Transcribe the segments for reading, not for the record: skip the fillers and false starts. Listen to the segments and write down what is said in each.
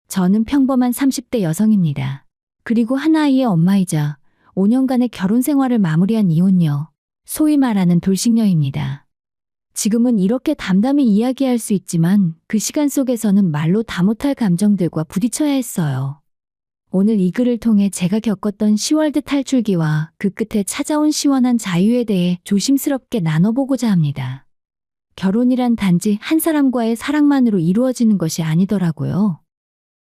저는 평범한 30대 여성입니다. 그리고 한 아이의 엄마이자 5년간의 결혼 생활을 마무리한 이혼녀, 소위 말하는 돌싱녀입니다. 지금은 이렇게 담담히 이야기할 수 있지만 그 시간 속에서는 말로 다 못할 감정들과 부딪혀야 했어요. 오늘 이 글을 통해 제가 겪었던 시월드 탈출기와 그 끝에 찾아온 시원한 자유에 대해 조심스럽게 나눠보고자 합니다. 결혼이란 단지 한 사람과의 사랑만으로 이루어지는 것이 아니더라고요.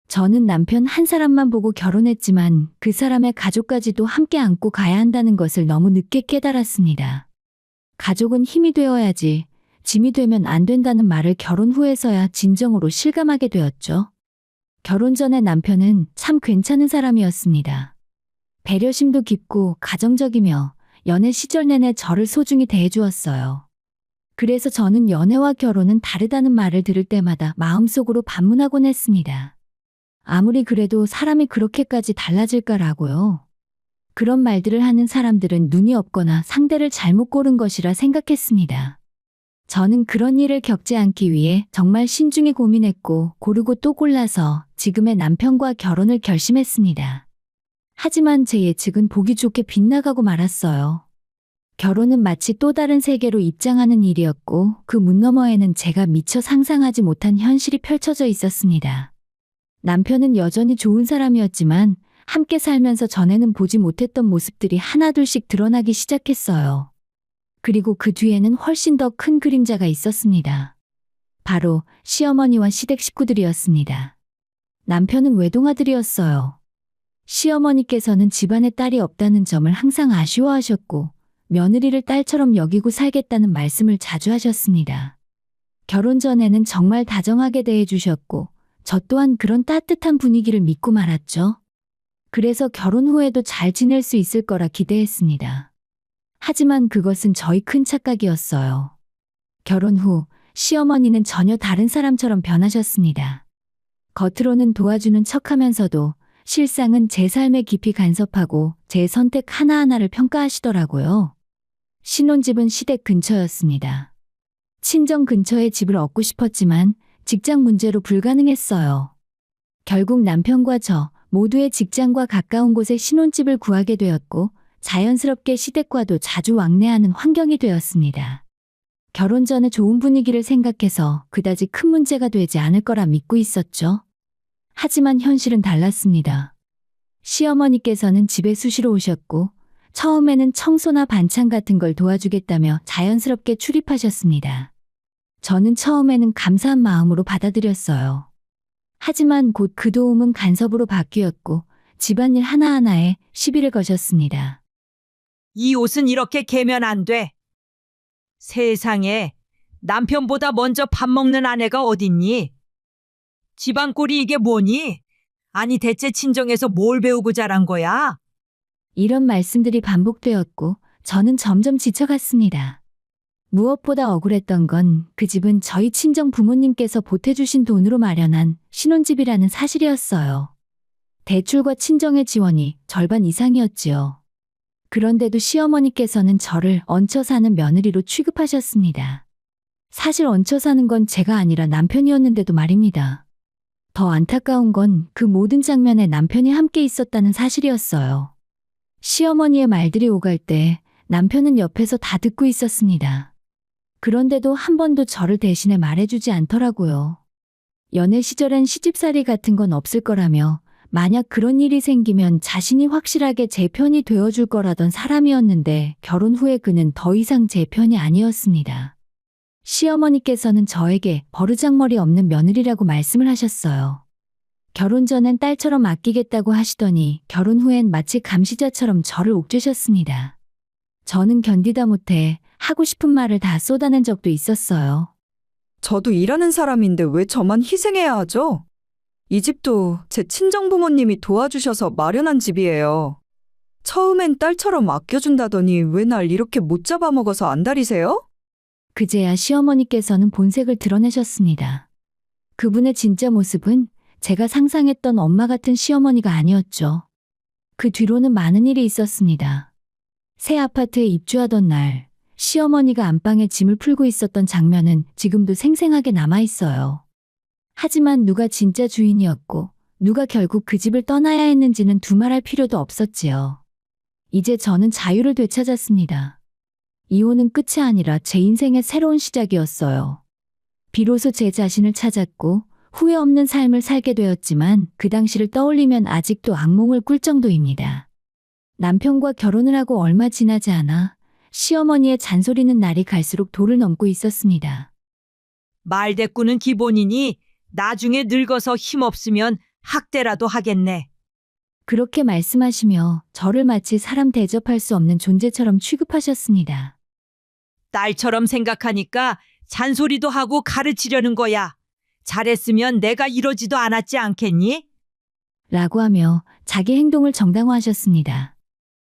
저는 남편 한 사람만 보고 결혼했지만 그 사람의 가족까지도 함께 안고 가야 한다는 것을 너무 늦게 깨달았습니다. 가족은 힘이 되어야지 짐이 되면 안 된다는 말을 결혼 후에서야 진정으로 실감하게 되었죠. 결혼 전에 남편은 참 괜찮은 사람이었습니다. 배려심도 깊고 가정적이며 연애 시절 내내 저를 소중히 대해주었어요. 그래서 저는 연애와 결혼은 다르다는 말을 들을 때마다 마음속으로 반문하곤 했습니다. 아무리 그래도 사람이 그렇게까지 달라질까라고요. 그런 말들을 하는 사람들은 눈이 없거나 상대를 잘못 고른 것이라 생각했습니다. 저는 그런 일을 겪지 않기 위해 정말 신중히 고민했고 고르고 또 골라서 지금의 남편과 결혼을 결심했습니다. 하지만 제 예측은 보기 좋게 빗나가고 말았어요. 결혼은 마치 또 다른 세계로 입장하는 일이었고 그 문 너머에는 제가 미처 상상하지 못한 현실이 펼쳐져 있었습니다. 남편은 여전히 좋은 사람이었지만 함께 살면서 전에는 보지 못했던 모습들이 하나둘씩 드러나기 시작했어요. 그리고 그 뒤에는 훨씬 더 큰 그림자가 있었습니다. 바로 시어머니와 시댁 식구들이었습니다. 남편은 외동아들이었어요. 시어머니께서는 집안에 딸이 없다는 점을 항상 아쉬워하셨고 며느리를 딸처럼 여기고 살겠다는 말씀을 자주 하셨습니다. 결혼 전에는 정말 다정하게 대해주셨고 저 또한 그런 따뜻한 분위기를 믿고 말았죠. 그래서 결혼 후에도 잘 지낼 수 있을 거라 기대했습니다. 하지만 그것은 저희 큰 착각이었어요. 결혼 후 시어머니는 전혀 다른 사람처럼 변하셨습니다. 겉으로는 도와주는 척하면서도 실상은 제 삶에 깊이 간섭하고 제 선택 하나하나를 평가하시더라고요. 신혼집은 시댁 근처였습니다. 친정 근처에 집을 얻고 싶었지만 직장 문제로 불가능했어요. 결국 남편과 저 모두의 직장과 가까운 곳에 신혼집을 구하게 되었고 자연스럽게 시댁과도 자주 왕래하는 환경이 되었습니다. 결혼 전에 좋은 분위기를 생각해서 그다지 큰 문제가 되지 않을 거라 믿고 있었죠. 하지만 현실은 달랐습니다. 시어머니께서는 집에 수시로 오셨고 처음에는 청소나 반찬 같은 걸 도와주겠다며 자연스럽게 출입하셨습니다. 저는 처음에는 감사한 마음으로 받아들였어요. 하지만 곧 그 도움은 간섭으로 바뀌었고 집안일 하나하나에 시비를 거셨습니다. 이 옷은 이렇게 개면 안 돼. 세상에 남편보다 먼저 밥 먹는 아내가 어딨니? 집안 꼴이 이게 뭐니? 아니 대체 친정에서 뭘 배우고 자란 거야? 이런 말씀들이 반복되었고 저는 점점 지쳐갔습니다. 무엇보다 억울했던 건 그 집은 저희 친정 부모님께서 보태주신 돈으로 마련한 신혼집이라는 사실이었어요. 대출과 친정의 지원이 절반 이상이었지요. 그런데도 시어머니께서는 저를 얹혀 사는 며느리로 취급하셨습니다. 사실 얹혀 사는 건 제가 아니라 남편이었는데도 말입니다. 더 안타까운 건 그 모든 장면에 남편이 함께 있었다는 사실이었어요. 시어머니의 말들이 오갈 때 남편은 옆에서 다 듣고 있었습니다. 그런데도 한 번도 저를 대신해 말해주지 않더라고요. 연애 시절엔 시집살이 같은 건 없을 거라며 만약 그런 일이 생기면 자신이 확실하게 제 편이 되어줄 거라던 사람이었는데 결혼 후에 그는 더 이상 제 편이 아니었습니다. 시어머니께서는 저에게 버르장머리 없는 며느리라고 말씀을 하셨어요. 결혼 전엔 딸처럼 아끼겠다고 하시더니 결혼 후엔 마치 감시자처럼 저를 옥죄셨습니다. 저는 견디다 못해 하고 싶은 말을 다 쏟아낸 적도 있었어요. 저도 일하는 사람인데 왜 저만 희생해야 하죠? 이 집도 제 친정 부모님이 도와주셔서 마련한 집이에요. 처음엔 딸처럼 아껴준다더니 왜 날 이렇게 못 잡아먹어서 안달이세요? 그제야 시어머니께서는 본색을 드러내셨습니다. 그분의 진짜 모습은 제가 상상했던 엄마 같은 시어머니가 아니었죠. 그 뒤로는 많은 일이 있었습니다. 새 아파트에 입주하던 날, 시어머니가 안방에 짐을 풀고 있었던 장면은 지금도 생생하게 남아있어요. 하지만 누가 진짜 주인이었고 누가 결국 그 집을 떠나야 했는지는 두말할 필요도 없었지요. 이제 저는 자유를 되찾았습니다. 이혼은 끝이 아니라 제 인생의 새로운 시작이었어요. 비로소 제 자신을 찾았고 후회 없는 삶을 살게 되었지만 그 당시를 떠올리면 아직도 악몽을 꿀 정도입니다. 남편과 결혼을 하고 얼마 지나지 않아 시어머니의 잔소리는 날이 갈수록 도를 넘고 있었습니다. 말대꾸는 기본이니 나중에 늙어서 힘없으면 학대라도 하겠네. 그렇게 말씀하시며 저를 마치 사람 대접할 수 없는 존재처럼 취급하셨습니다. 딸처럼 생각하니까 잔소리도 하고 가르치려는 거야. 잘했으면 내가 이러지도 않았지 않겠니? 라고 하며 자기 행동을 정당화하셨습니다.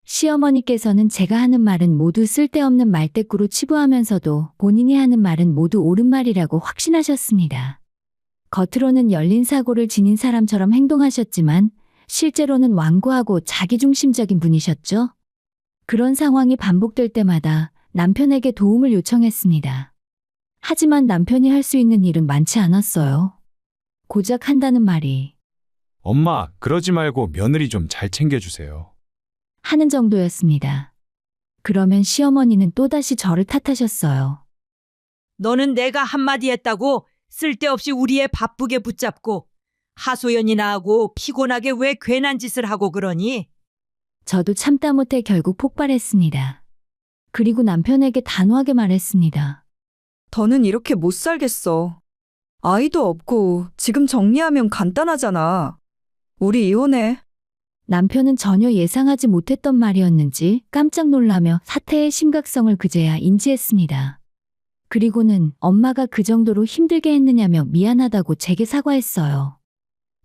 시어머니께서는 제가 하는 말은 모두 쓸데없는 말대꾸로 치부하면서도 본인이 하는 말은 모두 옳은 말이라고 확신하셨습니다. 겉으로는 열린 사고를 지닌 사람처럼 행동하셨지만 실제로는 완고하고 자기중심적인 분이셨죠? 그런 상황이 반복될 때마다 남편에게 도움을 요청했습니다. 하지만 남편이 할 수 있는 일은 많지 않았어요. 고작 한다는 말이 엄마, 그러지 말고 며느리 좀 잘 챙겨주세요. 하는 정도였습니다. 그러면 시어머니는 또다시 저를 탓하셨어요. 너는 내가 한마디 했다고 쓸데없이 우리 애 바쁘게 붙잡고 하소연이나 하고 피곤하게 왜 괜한 짓을 하고 그러니? 저도 참다 못해 결국 폭발했습니다. 그리고 남편에게 단호하게 말했습니다. 더는 이렇게 못 살겠어. 아이도 없고 지금 정리하면 간단하잖아. 우리 이혼해. 남편은 전혀 예상하지 못했던 말이었는지 깜짝 놀라며 사태의 심각성을 그제야 인지했습니다. 그리고는 엄마가 그 정도로 힘들게 했느냐며 미안하다고 제게 사과했어요.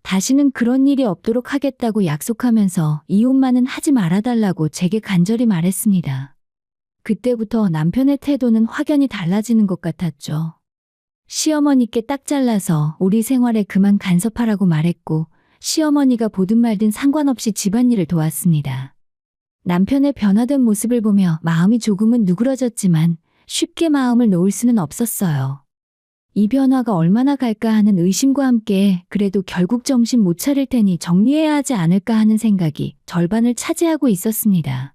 다시는 그런 일이 없도록 하겠다고 약속하면서 이혼만은 하지 말아달라고 제게 간절히 말했습니다. 그때부터 남편의 태도는 확연히 달라지는 것 같았죠. 시어머니께 딱 잘라서 우리 생활에 그만 간섭하라고 말했고 시어머니가 보든 말든 상관없이 집안일을 도왔습니다. 남편의 변화된 모습을 보며 마음이 조금은 누그러졌지만 쉽게 마음을 놓을 수는 없었어요. 이 변화가 얼마나 갈까 하는 의심과 함께 그래도 결국 정신 못 차릴 테니 정리해야 하지 않을까 하는 생각이 절반을 차지하고 있었습니다.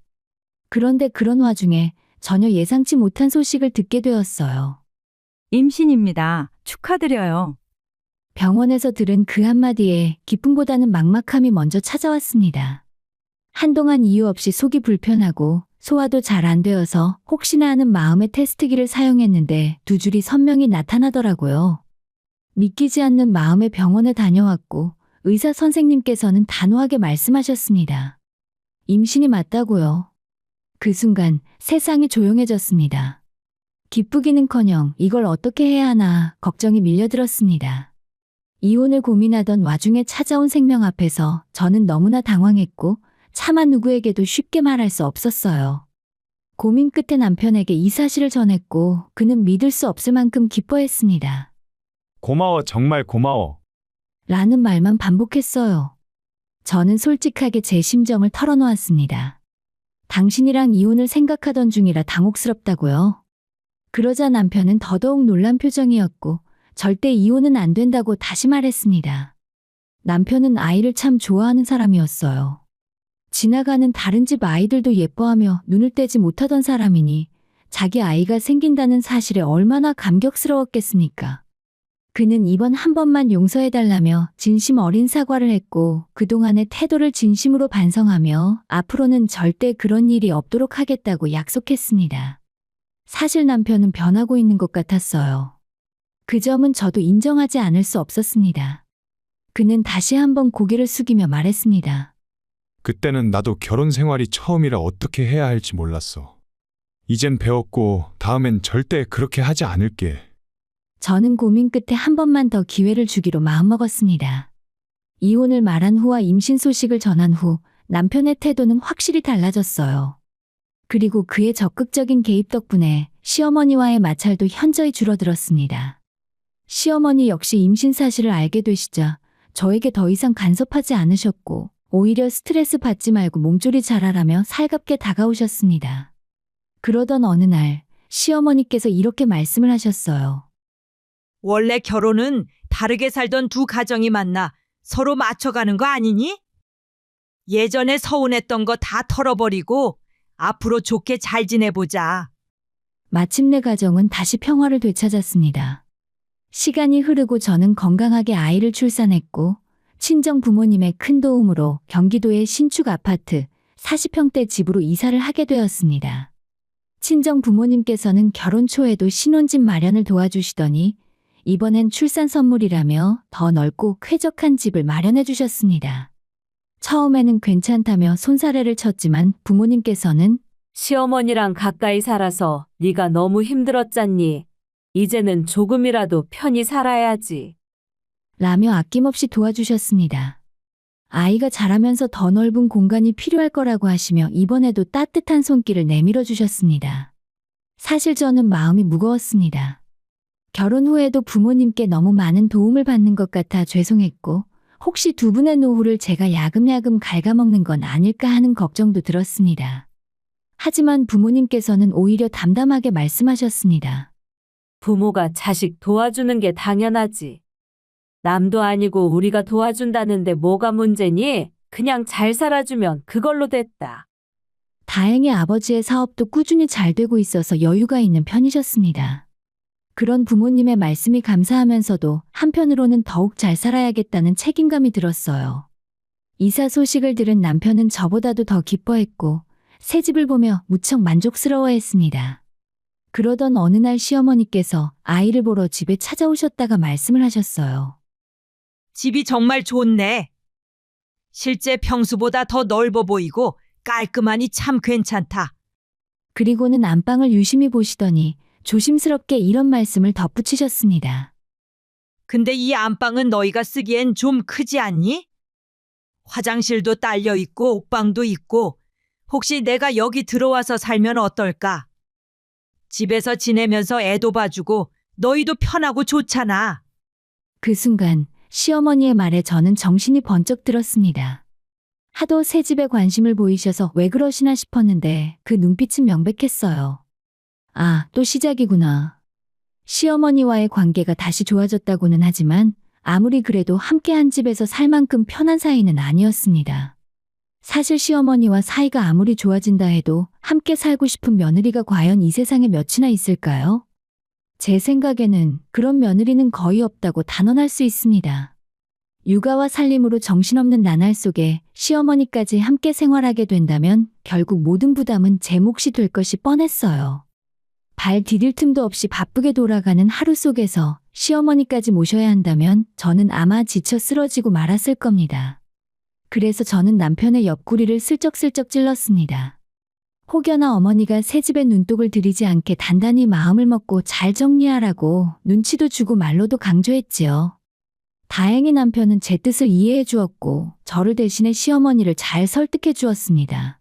그런데 그런 와중에 전혀 예상치 못한 소식을 듣게 되었어요. 임신입니다. 축하드려요. 병원에서 들은 그 한마디에 기쁨보다는 막막함이 먼저 찾아왔습니다. 한동안 이유 없이 속이 불편하고 소화도 잘 안 되어서 혹시나 하는 마음에 테스트기를 사용했는데 두 줄이 선명히 나타나더라고요. 믿기지 않는 마음에 병원에 다녀왔고 의사 선생님께서는 단호하게 말씀하셨습니다. 임신이 맞다고요. 그 순간 세상이 조용해졌습니다. 기쁘기는커녕 이걸 어떻게 해야 하나 걱정이 밀려들었습니다. 이혼을 고민하던 와중에 찾아온 생명 앞에서 저는 너무나 당황했고 차마 누구에게도 쉽게 말할 수 없었어요. 고민 끝에 남편에게 이 사실을 전했고 그는 믿을 수 없을 만큼 기뻐했습니다. 고마워, 정말 고마워. 라는 말만 반복했어요. 저는 솔직하게 제 심정을 털어놓았습니다. 당신이랑 이혼을 생각하던 중이라 당혹스럽다고요. 그러자 남편은 더더욱 놀란 표정이었고 절대 이혼은 안 된다고 다시 말했습니다. 남편은 아이를 참 좋아하는 사람이었어요. 지나가는 다른 집 아이들도 예뻐하며 눈을 떼지 못하던 사람이니 자기 아이가 생긴다는 사실에 얼마나 감격스러웠겠습니까? 그는 이번 한 번만 용서해달라며 진심 어린 사과를 했고 그동안의 태도를 진심으로 반성하며 앞으로는 절대 그런 일이 없도록 하겠다고 약속했습니다. 사실 남편은 변하고 있는 것 같았어요. 그 점은 저도 인정하지 않을 수 없었습니다. 그는 다시 한번 고개를 숙이며 말했습니다. 그때는 나도 결혼 생활이 처음이라 어떻게 해야 할지 몰랐어. 이젠 배웠고 다음엔 절대 그렇게 하지 않을게. 저는 고민 끝에 한 번만 더 기회를 주기로 마음먹었습니다. 이혼을 말한 후와 임신 소식을 전한 후 남편의 태도는 확실히 달라졌어요. 그리고 그의 적극적인 개입 덕분에 시어머니와의 마찰도 현저히 줄어들었습니다. 시어머니 역시 임신 사실을 알게 되시자 저에게 더 이상 간섭하지 않으셨고 오히려 스트레스 받지 말고 몸조리 잘하라며 살갑게 다가오셨습니다. 그러던 어느 날 시어머니께서 이렇게 말씀을 하셨어요. 원래 결혼은 다르게 살던 두 가정이 만나 서로 맞춰가는 거 아니니? 예전에 서운했던 거 다 털어버리고 앞으로 좋게 잘 지내보자. 마침내 가정은 다시 평화를 되찾았습니다. 시간이 흐르고 저는 건강하게 아이를 출산했고 친정 부모님의 큰 도움으로 경기도의 신축 아파트 40평대 집으로 이사를 하게 되었습니다. 친정 부모님께서는 결혼 초에도 신혼집 마련을 도와주시더니 이번엔 출산 선물이라며 더 넓고 쾌적한 집을 마련해 주셨습니다. 처음에는 괜찮다며 손사래를 쳤지만 부모님께서는 시어머니랑 가까이 살아서 네가 너무 힘들었잖니. 이제는 조금이라도 편히 살아야지. 라며 아낌없이 도와주셨습니다. 아이가 자라면서 더 넓은 공간이 필요할 거라고 하시며 이번에도 따뜻한 손길을 내밀어 주셨습니다. 사실 저는 마음이 무거웠습니다. 결혼 후에도 부모님께 너무 많은 도움을 받는 것 같아 죄송했고 혹시 두 분의 노후를 제가 야금야금 갉아먹는 건 아닐까 하는 걱정도 들었습니다. 하지만 부모님께서는 오히려 담담하게 말씀하셨습니다. 부모가 자식 도와주는 게 당연하지. 남도 아니고 우리가 도와준다는데 뭐가 문제니? 그냥 잘 살아주면 그걸로 됐다. 다행히 아버지의 사업도 꾸준히 잘 되고 있어서 여유가 있는 편이셨습니다. 그런 부모님의 말씀이 감사하면서도 한편으로는 더욱 잘 살아야겠다는 책임감이 들었어요. 이사 소식을 들은 남편은 저보다도 더 기뻐했고 새 집을 보며 무척 만족스러워했습니다. 그러던 어느 날 시어머니께서 아이를 보러 집에 찾아오셨다가 말씀을 하셨어요. 집이 정말 좋네. 실제 평수보다 더 넓어 보이고 깔끔하니 참 괜찮다. 그리고는 안방을 유심히 보시더니 조심스럽게 이런 말씀을 덧붙이셨습니다. 근데 이 안방은 너희가 쓰기엔 좀 크지 않니? 화장실도 딸려 있고 옥방도 있고 혹시 내가 여기 들어와서 살면 어떨까? 집에서 지내면서 애도 봐주고 너희도 편하고 좋잖아. 그 순간 시어머니의 말에 저는 정신이 번쩍 들었습니다. 하도 새 집에 관심을 보이셔서 왜 그러시나 싶었는데 그 눈빛은 명백했어요. 아, 또 시작이구나. 시어머니와의 관계가 다시 좋아졌다고는 하지만 아무리 그래도 함께 한 집에서 살 만큼 편한 사이는 아니었습니다. 사실 시어머니와 사이가 아무리 좋아진다 해도 함께 살고 싶은 며느리가 과연 이 세상에 몇이나 있을까요? 제 생각에는 그런 며느리는 거의 없다고 단언할 수 있습니다. 육아와 살림으로 정신없는 나날 속에 시어머니까지 함께 생활하게 된다면 결국 모든 부담은 제 몫이 될 것이 뻔했어요. 발 디딜 틈도 없이 바쁘게 돌아가는 하루 속에서 시어머니까지 모셔야 한다면 저는 아마 지쳐 쓰러지고 말았을 겁니다. 그래서 저는 남편의 옆구리를 슬쩍슬쩍 찔렀습니다. 혹여나 어머니가 새집에 눈독을 들이지 않게 단단히 마음을 먹고 잘 정리하라고 눈치도 주고 말로도 강조했지요. 다행히 남편은 제 뜻을 이해해 주었고 저를 대신해 시어머니를 잘 설득해 주었습니다.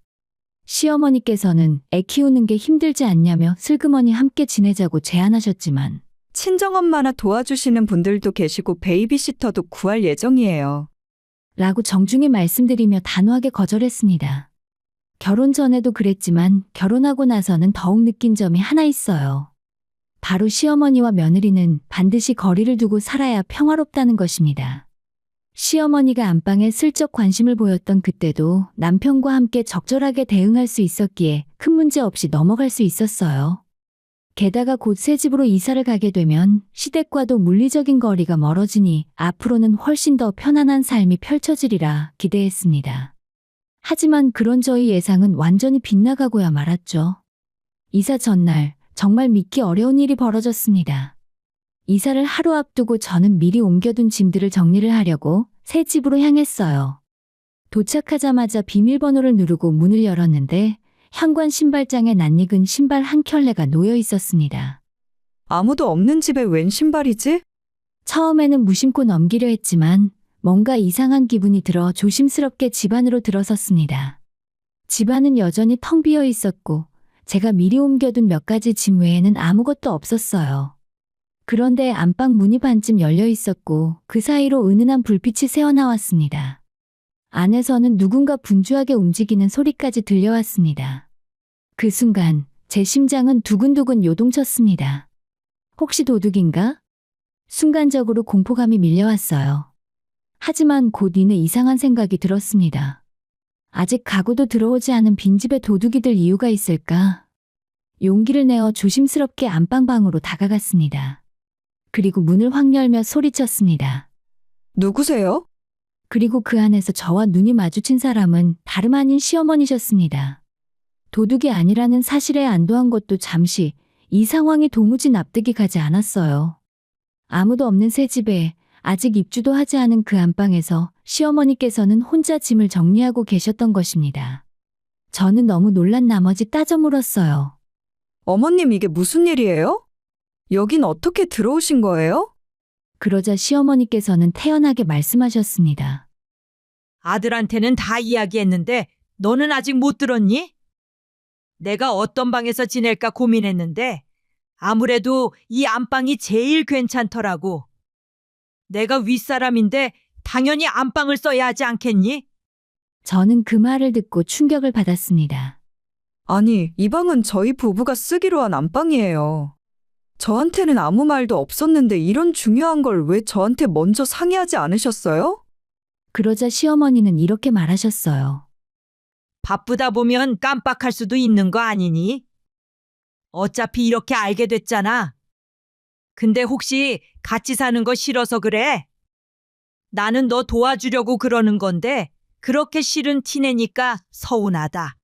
시어머니께서는 애 키우는 게 힘들지 않냐며 슬그머니 함께 지내자고 제안하셨지만 친정엄마나 도와주시는 분들도 계시고 베이비시터도 구할 예정이에요. 라고 정중히 말씀드리며 단호하게 거절했습니다. 결혼 전에도 그랬지만 결혼하고 나서는 더욱 느낀 점이 하나 있어요. 바로 시어머니와 며느리는 반드시 거리를 두고 살아야 평화롭다는 것입니다. 시어머니가 안방에 슬쩍 관심을 보였던 그때도 남편과 함께 적절하게 대응할 수 있었기에 큰 문제 없이 넘어갈 수 있었어요. 게다가 곧 새 집으로 이사를 가게 되면 시댁과도 물리적인 거리가 멀어지니 앞으로는 훨씬 더 편안한 삶이 펼쳐지리라 기대했습니다. 하지만 그런 저희 예상은 완전히 빗나가고야 말았죠. 이사 전날 정말 믿기 어려운 일이 벌어졌습니다. 이사를 하루 앞두고 저는 미리 옮겨둔 짐들을 정리를 하려고 새 집으로 향했어요. 도착하자마자 비밀번호를 누르고 문을 열었는데 현관 신발장에 낯익은 신발 한 켤레가 놓여 있었습니다. 아무도 없는 집에 웬 신발이지? 처음에는 무심코 넘기려 했지만 뭔가 이상한 기분이 들어 조심스럽게 집 안으로 들어섰습니다. 집 안은 여전히 텅 비어 있었고 제가 미리 옮겨둔 몇 가지 짐 외에는 아무것도 없었어요. 그런데 안방 문이 반쯤 열려 있었고 그 사이로 은은한 불빛이 새어나왔습니다. 안에서는 누군가 분주하게 움직이는 소리까지 들려왔습니다. 그 순간 제 심장은 두근두근 요동쳤습니다. 혹시 도둑인가? 순간적으로 공포감이 밀려왔어요. 하지만 곧 이내 이상한 생각이 들었습니다. 아직 가구도 들어오지 않은 빈집에 도둑이 들 이유가 있을까? 용기를 내어 조심스럽게 안방방으로 다가갔습니다. 그리고 문을 확 열며 소리쳤습니다. 누구세요? 그리고 그 안에서 저와 눈이 마주친 사람은 다름 아닌 시어머니셨습니다. 도둑이 아니라는 사실에 안도한 것도 잠시 이 상황이 도무지 납득이 가지 않았어요. 아무도 없는 새 집에 아직 입주도 하지 않은 그 안방에서 시어머니께서는 혼자 짐을 정리하고 계셨던 것입니다. 저는 너무 놀란 나머지 따져 물었어요. 어머님, 이게 무슨 일이에요? 여긴 어떻게 들어오신 거예요? 그러자 시어머니께서는 태연하게 말씀하셨습니다. 아들한테는 다 이야기했는데 너는 아직 못 들었니? 내가 어떤 방에서 지낼까 고민했는데 아무래도 이 안방이 제일 괜찮더라고. 내가 윗사람인데 당연히 안방을 써야 하지 않겠니? 저는 그 말을 듣고 충격을 받았습니다. 아니, 이 방은 저희 부부가 쓰기로 한 안방이에요. 저한테는 아무 말도 없었는데 이런 중요한 걸 왜 저한테 먼저 상의하지 않으셨어요? 그러자 시어머니는 이렇게 말하셨어요. 바쁘다 보면 깜빡할 수도 있는 거 아니니? 어차피 이렇게 알게 됐잖아. 근데 혹시 같이 사는 거 싫어서 그래? 나는 너 도와주려고 그러는 건데 그렇게 싫은 티내니까 서운하다.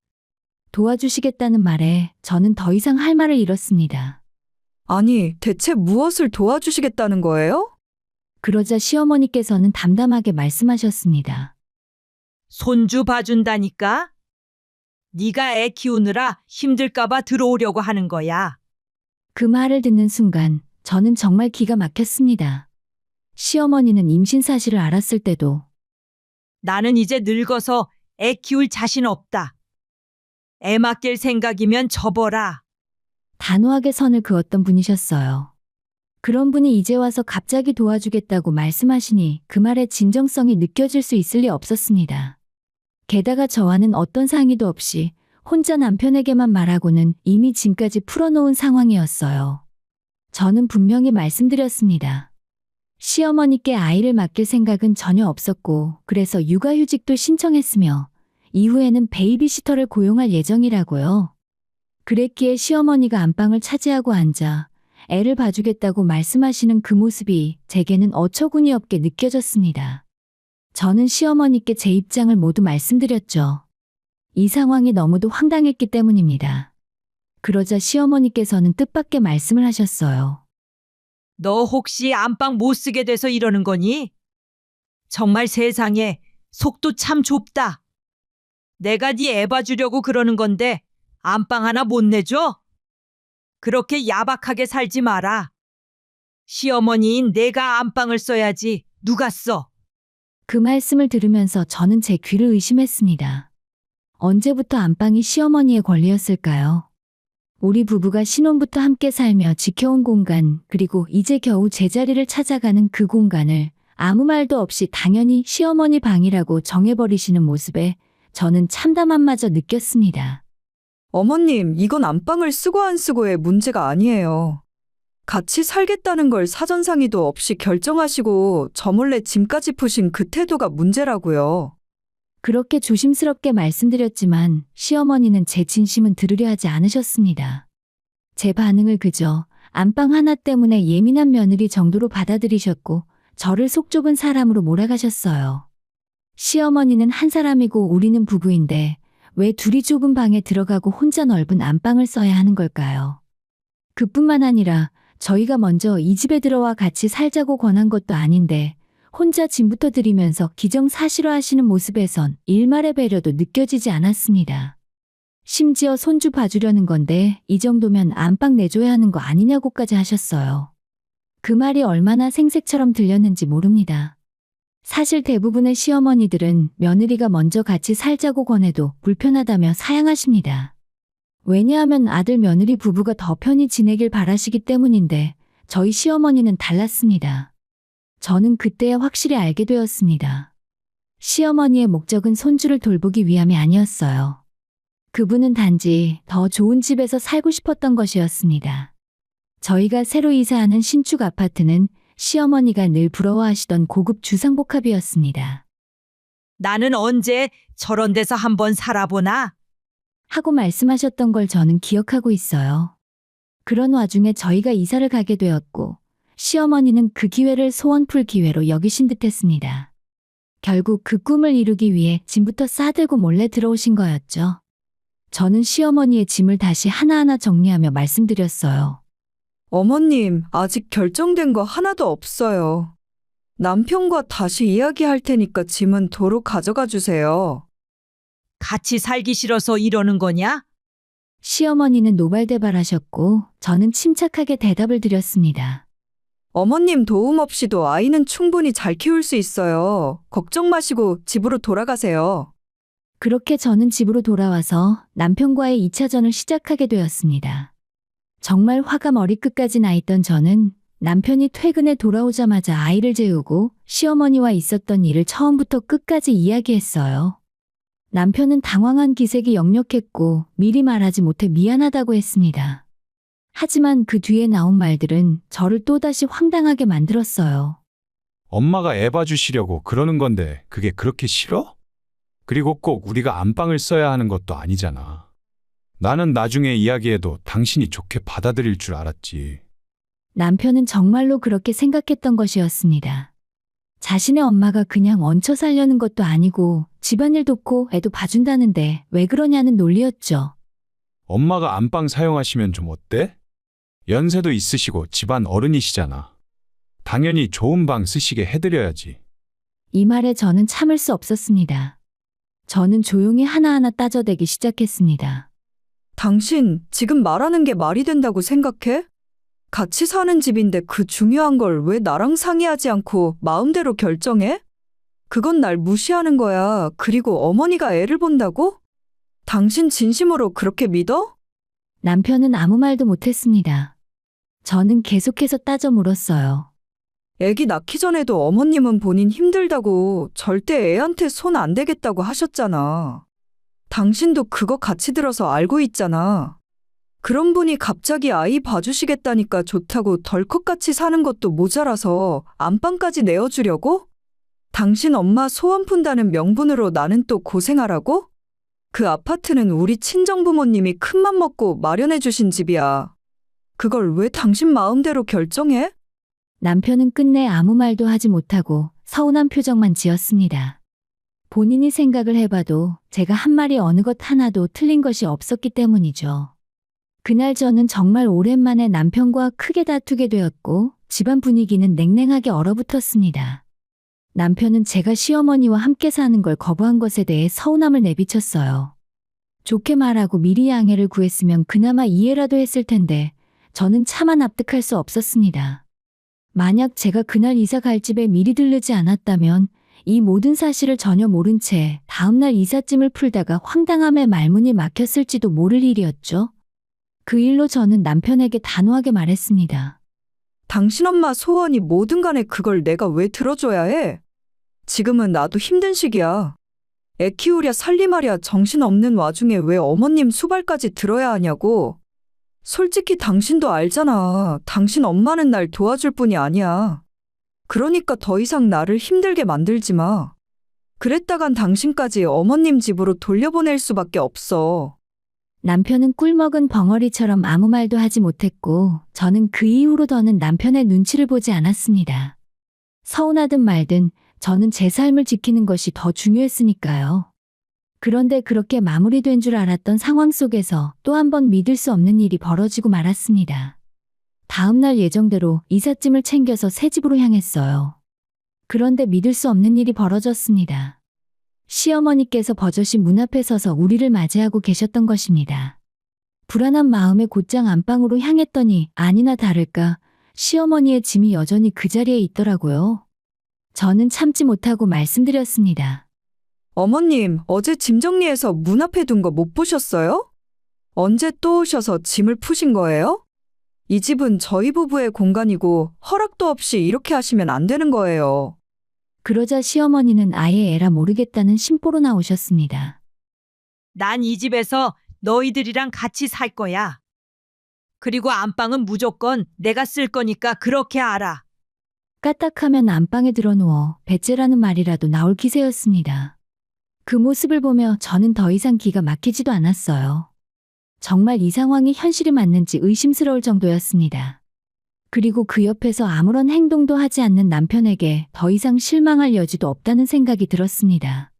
도와주시겠다는 말에 저는 더 이상 할 말을 잃었습니다. 아니, 대체 무엇을 도와주시겠다는 거예요? 그러자 시어머니께서는 담담하게 말씀하셨습니다. 손주 봐준다니까? 네가 애 키우느라 힘들까 봐 들어오려고 하는 거야. 그 말을 듣는 순간 저는 정말 기가 막혔습니다. 시어머니는 임신 사실을 알았을 때도 나는 이제 늙어서 애 키울 자신 없다. 애 맡길 생각이면 접어라. 단호하게 선을 그었던 분이셨어요. 그런 분이 이제 와서 갑자기 도와주겠다고 말씀하시니 그 말의 진정성이 느껴질 수 있을 리 없었습니다. 게다가 저와는 어떤 상의도 없이 혼자 남편에게만 말하고는 이미 짐까지 풀어놓은 상황이었어요. 저는 분명히 말씀드렸습니다. 시어머니께 아이를 맡길 생각은 전혀 없었고 그래서 육아휴직도 신청했으며 이후에는 베이비시터를 고용할 예정이라고요. 그랬기에 시어머니가 안방을 차지하고 앉아 애를 봐주겠다고 말씀하시는 그 모습이 제게는 어처구니 없게 느껴졌습니다. 저는 시어머니께 제 입장을 모두 말씀드렸죠. 이 상황이 너무도 황당했기 때문입니다. 그러자 시어머니께서는 뜻밖의 말씀을 하셨어요. 너 혹시 안방 못 쓰게 돼서 이러는 거니? 정말 세상에 속도 참 좁다. 내가 네 애 봐주려고 그러는 건데 안방 하나 못 내줘? 그렇게 야박하게 살지 마라. 시어머니인 내가 안방을 써야지 누가 써? 그 말씀을 들으면서 저는 제 귀를 의심했습니다. 언제부터 안방이 시어머니의 권리였을까요? 우리 부부가 신혼부터 함께 살며 지켜온 공간, 그리고 이제 겨우 제자리를 찾아가는 그 공간을 아무 말도 없이 당연히 시어머니 방이라고 정해버리시는 모습에 저는 참담함마저 느꼈습니다. 어머님, 이건 안방을 쓰고 안 쓰고의 문제가 아니에요. 같이 살겠다는 걸 사전상의도 없이 결정하시고 저 몰래 짐까지 푸신 그 태도가 문제라고요. 그렇게 조심스럽게 말씀드렸지만 시어머니는 제 진심은 들으려 하지 않으셨습니다. 제 반응을 그저 안방 하나 때문에 예민한 며느리 정도로 받아들이셨고 저를 속 좁은 사람으로 몰아가셨어요. 시어머니는 한 사람이고 우리는 부부인데 왜 둘이 좁은 방에 들어가고 혼자 넓은 안방을 써야 하는 걸까요? 그뿐만 아니라 저희가 먼저 이 집에 들어와 같이 살자고 권한 것도 아닌데 혼자 짐부터 드리면서 기정사실화하시는 모습에선 일말의 배려도 느껴지지 않았습니다. 심지어 손주 봐주려는 건데 이 정도면 안방 내줘야 하는 거 아니냐고까지 하셨어요. 그 말이 얼마나 생색처럼 들렸는지 모릅니다. 사실 대부분의 시어머니들은 며느리가 먼저 같이 살자고 권해도 불편하다며 사양하십니다. 왜냐하면 아들 며느리 부부가 더 편히 지내길 바라시기 때문인데 저희 시어머니는 달랐습니다. 저는 그때야 확실히 알게 되었습니다. 시어머니의 목적은 손주를 돌보기 위함이 아니었어요. 그분은 단지 더 좋은 집에서 살고 싶었던 것이었습니다. 저희가 새로 이사하는 신축 아파트는 시어머니가 늘 부러워하시던 고급 주상복합이었습니다. 나는 언제 저런 데서 한번 살아보나? 하고 말씀하셨던 걸 저는 기억하고 있어요. 그런 와중에 저희가 이사를 가게 되었고, 시어머니는 그 기회를 소원풀 기회로 여기신 듯 했습니다. 결국 그 꿈을 이루기 위해 짐부터 싸들고 몰래 들어오신 거였죠. 저는 시어머니의 짐을 다시 하나하나 정리하며 말씀드렸어요. 어머님, 아직 결정된 거 하나도 없어요. 남편과 다시 이야기할 테니까 짐은 도로 가져가 주세요. 같이 살기 싫어서 이러는 거냐? 시어머니는 노발대발하셨고, 저는 침착하게 대답을 드렸습니다. 어머님 도움 없이도 아이는 충분히 잘 키울 수 있어요. 걱정 마시고 집으로 돌아가세요. 그렇게 저는 집으로 돌아와서 남편과의 2차전을 시작하게 되었습니다. 정말 화가 머리끝까지 나 있던 저는 남편이 퇴근해 돌아오자마자 아이를 재우고 시어머니와 있었던 일을 처음부터 끝까지 이야기했어요. 남편은 당황한 기색이 역력했고 미리 말하지 못해 미안하다고 했습니다. 하지만 그 뒤에 나온 말들은 저를 또다시 황당하게 만들었어요. 엄마가 애 봐주시려고 그러는 건데 그게 그렇게 싫어? 그리고 꼭 우리가 안방을 써야 하는 것도 아니잖아. 나는 나중에 이야기해도 당신이 좋게 받아들일 줄 알았지. 남편은 정말로 그렇게 생각했던 것이었습니다. 자신의 엄마가 그냥 얹혀 살려는 것도 아니고 집안일 돕고 애도 봐준다는데 왜 그러냐는 논리였죠. 엄마가 안방 사용하시면 좀 어때? 연세도 있으시고 집안 어른이시잖아. 당연히 좋은 방 쓰시게 해드려야지. 이 말에 저는 참을 수 없었습니다. 저는 조용히 하나하나 따져대기 시작했습니다. 당신 지금 말하는 게 말이 된다고 생각해? 같이 사는 집인데 그 중요한 걸 왜 나랑 상의하지 않고 마음대로 결정해? 그건 날 무시하는 거야. 그리고 어머니가 애를 본다고? 당신 진심으로 그렇게 믿어? 남편은 아무 말도 못했습니다. 저는 계속해서 따져 물었어요. 애기 낳기 전에도 어머님은 본인 힘들다고 절대 애한테 손 안 대겠다고 하셨잖아. 당신도 그거 같이 들어서 알고 있잖아. 그런 분이 갑자기 아이 봐주시겠다니까 좋다고 덜컥같이 사는 것도 모자라서 안방까지 내어주려고? 당신 엄마 소원 푼다는 명분으로 나는 또 고생하라고? 그 아파트는 우리 친정부모님이 큰맘 먹고 마련해 주신 집이야. 그걸 왜 당신 마음대로 결정해? 남편은 끝내 아무 말도 하지 못하고 서운한 표정만 지었습니다. 본인이 생각을 해봐도 제가 한 말이 어느 것 하나도 틀린 것이 없었기 때문이죠. 그날 저는 정말 오랜만에 남편과 크게 다투게 되었고 집안 분위기는 냉랭하게 얼어붙었습니다. 남편은 제가 시어머니와 함께 사는 걸 거부한 것에 대해 서운함을 내비쳤어요. 좋게 말하고 미리 양해를 구했으면 그나마 이해라도 했을 텐데 저는 차마 납득할 수 없었습니다. 만약 제가 그날 이사 갈 집에 미리 들르지 않았다면 이 모든 사실을 전혀 모른 채 다음날 이삿짐을 풀다가 황당함에 말문이 막혔을지도 모를 일이었죠. 그 일로 저는 남편에게 단호하게 말했습니다. 당신 엄마 소원이 뭐든 간에 그걸 내가 왜 들어줘야 해? 지금은 나도 힘든 시기야. 애 키우랴 살림하랴 정신없는 와중에 왜 어머님 수발까지 들어야 하냐고. 솔직히 당신도 알잖아. 당신 엄마는 날 도와줄 뿐이 아니야. 그러니까 더 이상 나를 힘들게 만들지 마. 그랬다간 당신까지 어머님 집으로 돌려보낼 수밖에 없어. 남편은 꿀먹은 벙어리처럼 아무 말도 하지 못했고 저는 그 이후로 더는 남편의 눈치를 보지 않았습니다. 서운하든 말든 저는 제 삶을 지키는 것이 더 중요했으니까요. 그런데 그렇게 마무리된 줄 알았던 상황 속에서 또 한 번 믿을 수 없는 일이 벌어지고 말았습니다. 다음 날 예정대로 이삿짐을 챙겨서 새 집으로 향했어요. 그런데 믿을 수 없는 일이 벌어졌습니다. 시어머니께서 버젓이 문 앞에 서서 우리를 맞이하고 계셨던 것입니다. 불안한 마음에 곧장 안방으로 향했더니 아니나 다를까 시어머니의 짐이 여전히 그 자리에 있더라고요. 저는 참지 못하고 말씀드렸습니다. 어머님, 어제 짐 정리해서 문 앞에 둔 거 못 보셨어요? 언제 또 오셔서 짐을 푸신 거예요? 이 집은 저희 부부의 공간이고 허락도 없이 이렇게 하시면 안 되는 거예요. 그러자 시어머니는 아예 에라 모르겠다는 심보로 나오셨습니다. 난 이 집에서 너희들이랑 같이 살 거야. 그리고 안방은 무조건 내가 쓸 거니까 그렇게 알아. 까딱하면 안방에 들어누워 배째라는 말이라도 나올 기세였습니다. 그 모습을 보며 저는 더 이상 기가 막히지도 않았어요. 정말 이 상황이 현실이 맞는지 의심스러울 정도였습니다. 그리고 그 옆에서 아무런 행동도 하지 않는 남편에게 더 이상 실망할 여지도 없다는 생각이 들었습니다.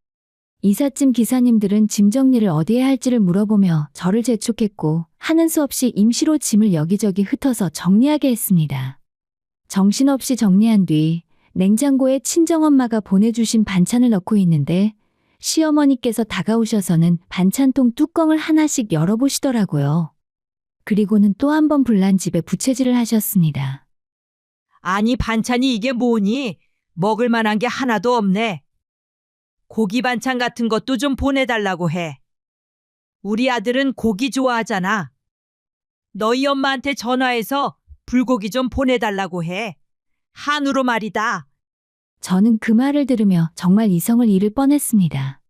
이삿짐 기사님들은 짐 정리를 어디에 할지를 물어보며 저를 재촉했고 하는 수 없이 임시로 짐을 여기저기 흩어서 정리하게 했습니다. 정신없이 정리한 뒤 냉장고에 친정엄마가 보내주신 반찬을 넣고 있는데 시어머니께서 다가오셔서는 반찬통 뚜껑을 하나씩 열어보시더라고요. 그리고는 또 한 번 불난 집에 부채질을 하셨습니다. 아니 반찬이 이게 뭐니? 먹을 만한 게 하나도 없네. 고기 반찬 같은 것도 좀 보내달라고 해. 우리 아들은 고기 좋아하잖아. 너희 엄마한테 전화해서 불고기 좀 보내달라고 해. 한우로 말이다. 저는 그 말을 들으며 정말 이성을 잃을 뻔했습니다.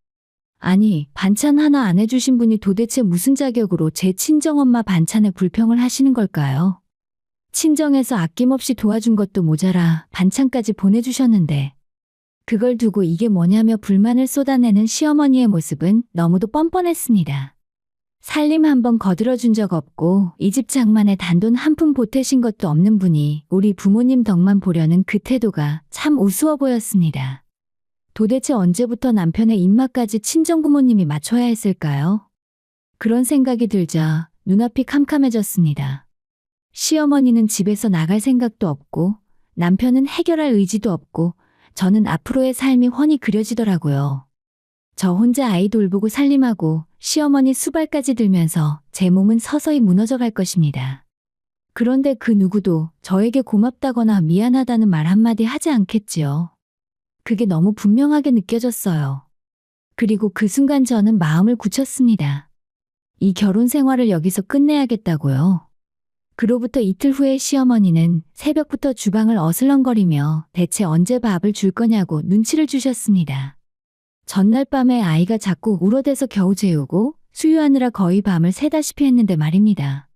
아니, 반찬 하나 안 해주신 분이 도대체 무슨 자격으로 제 친정엄마 반찬에 불평을 하시는 걸까요? 친정에서 아낌없이 도와준 것도 모자라 반찬까지 보내주셨는데 그걸 두고 이게 뭐냐며 불만을 쏟아내는 시어머니의 모습은 너무도 뻔뻔했습니다. 살림 한번 거들어준 적 없고 이 집 장만에 단돈 한 푼 보태신 것도 없는 분이 우리 부모님 덕만 보려는 그 태도가 참 우스워 보였습니다. 도대체 언제부터 남편의 입맛까지 친정부모님이 맞춰야 했을까요? 그런 생각이 들자 눈앞이 캄캄해졌습니다. 시어머니는 집에서 나갈 생각도 없고 남편은 해결할 의지도 없고 저는 앞으로의 삶이 훤히 그려지더라고요. 저 혼자 아이 돌보고 살림하고 시어머니 수발까지 들면서 제 몸은 서서히 무너져 갈 것입니다. 그런데 그 누구도 저에게 고맙다거나 미안하다는 말 한마디 하지 않겠지요. 그게 너무 분명하게 느껴졌어요. 그리고 그 순간 저는 마음을 굳혔습니다. 이 결혼 생활을 여기서 끝내야겠다고요. 그로부터 이틀 후에 시어머니는 새벽부터 주방을 어슬렁거리며 대체 언제 밥을 줄 거냐고 눈치를 주셨습니다. 전날 밤에 아이가 자꾸 울어대서 겨우 재우고 수유하느라 거의 밤을 새다시피 했는데 말입니다.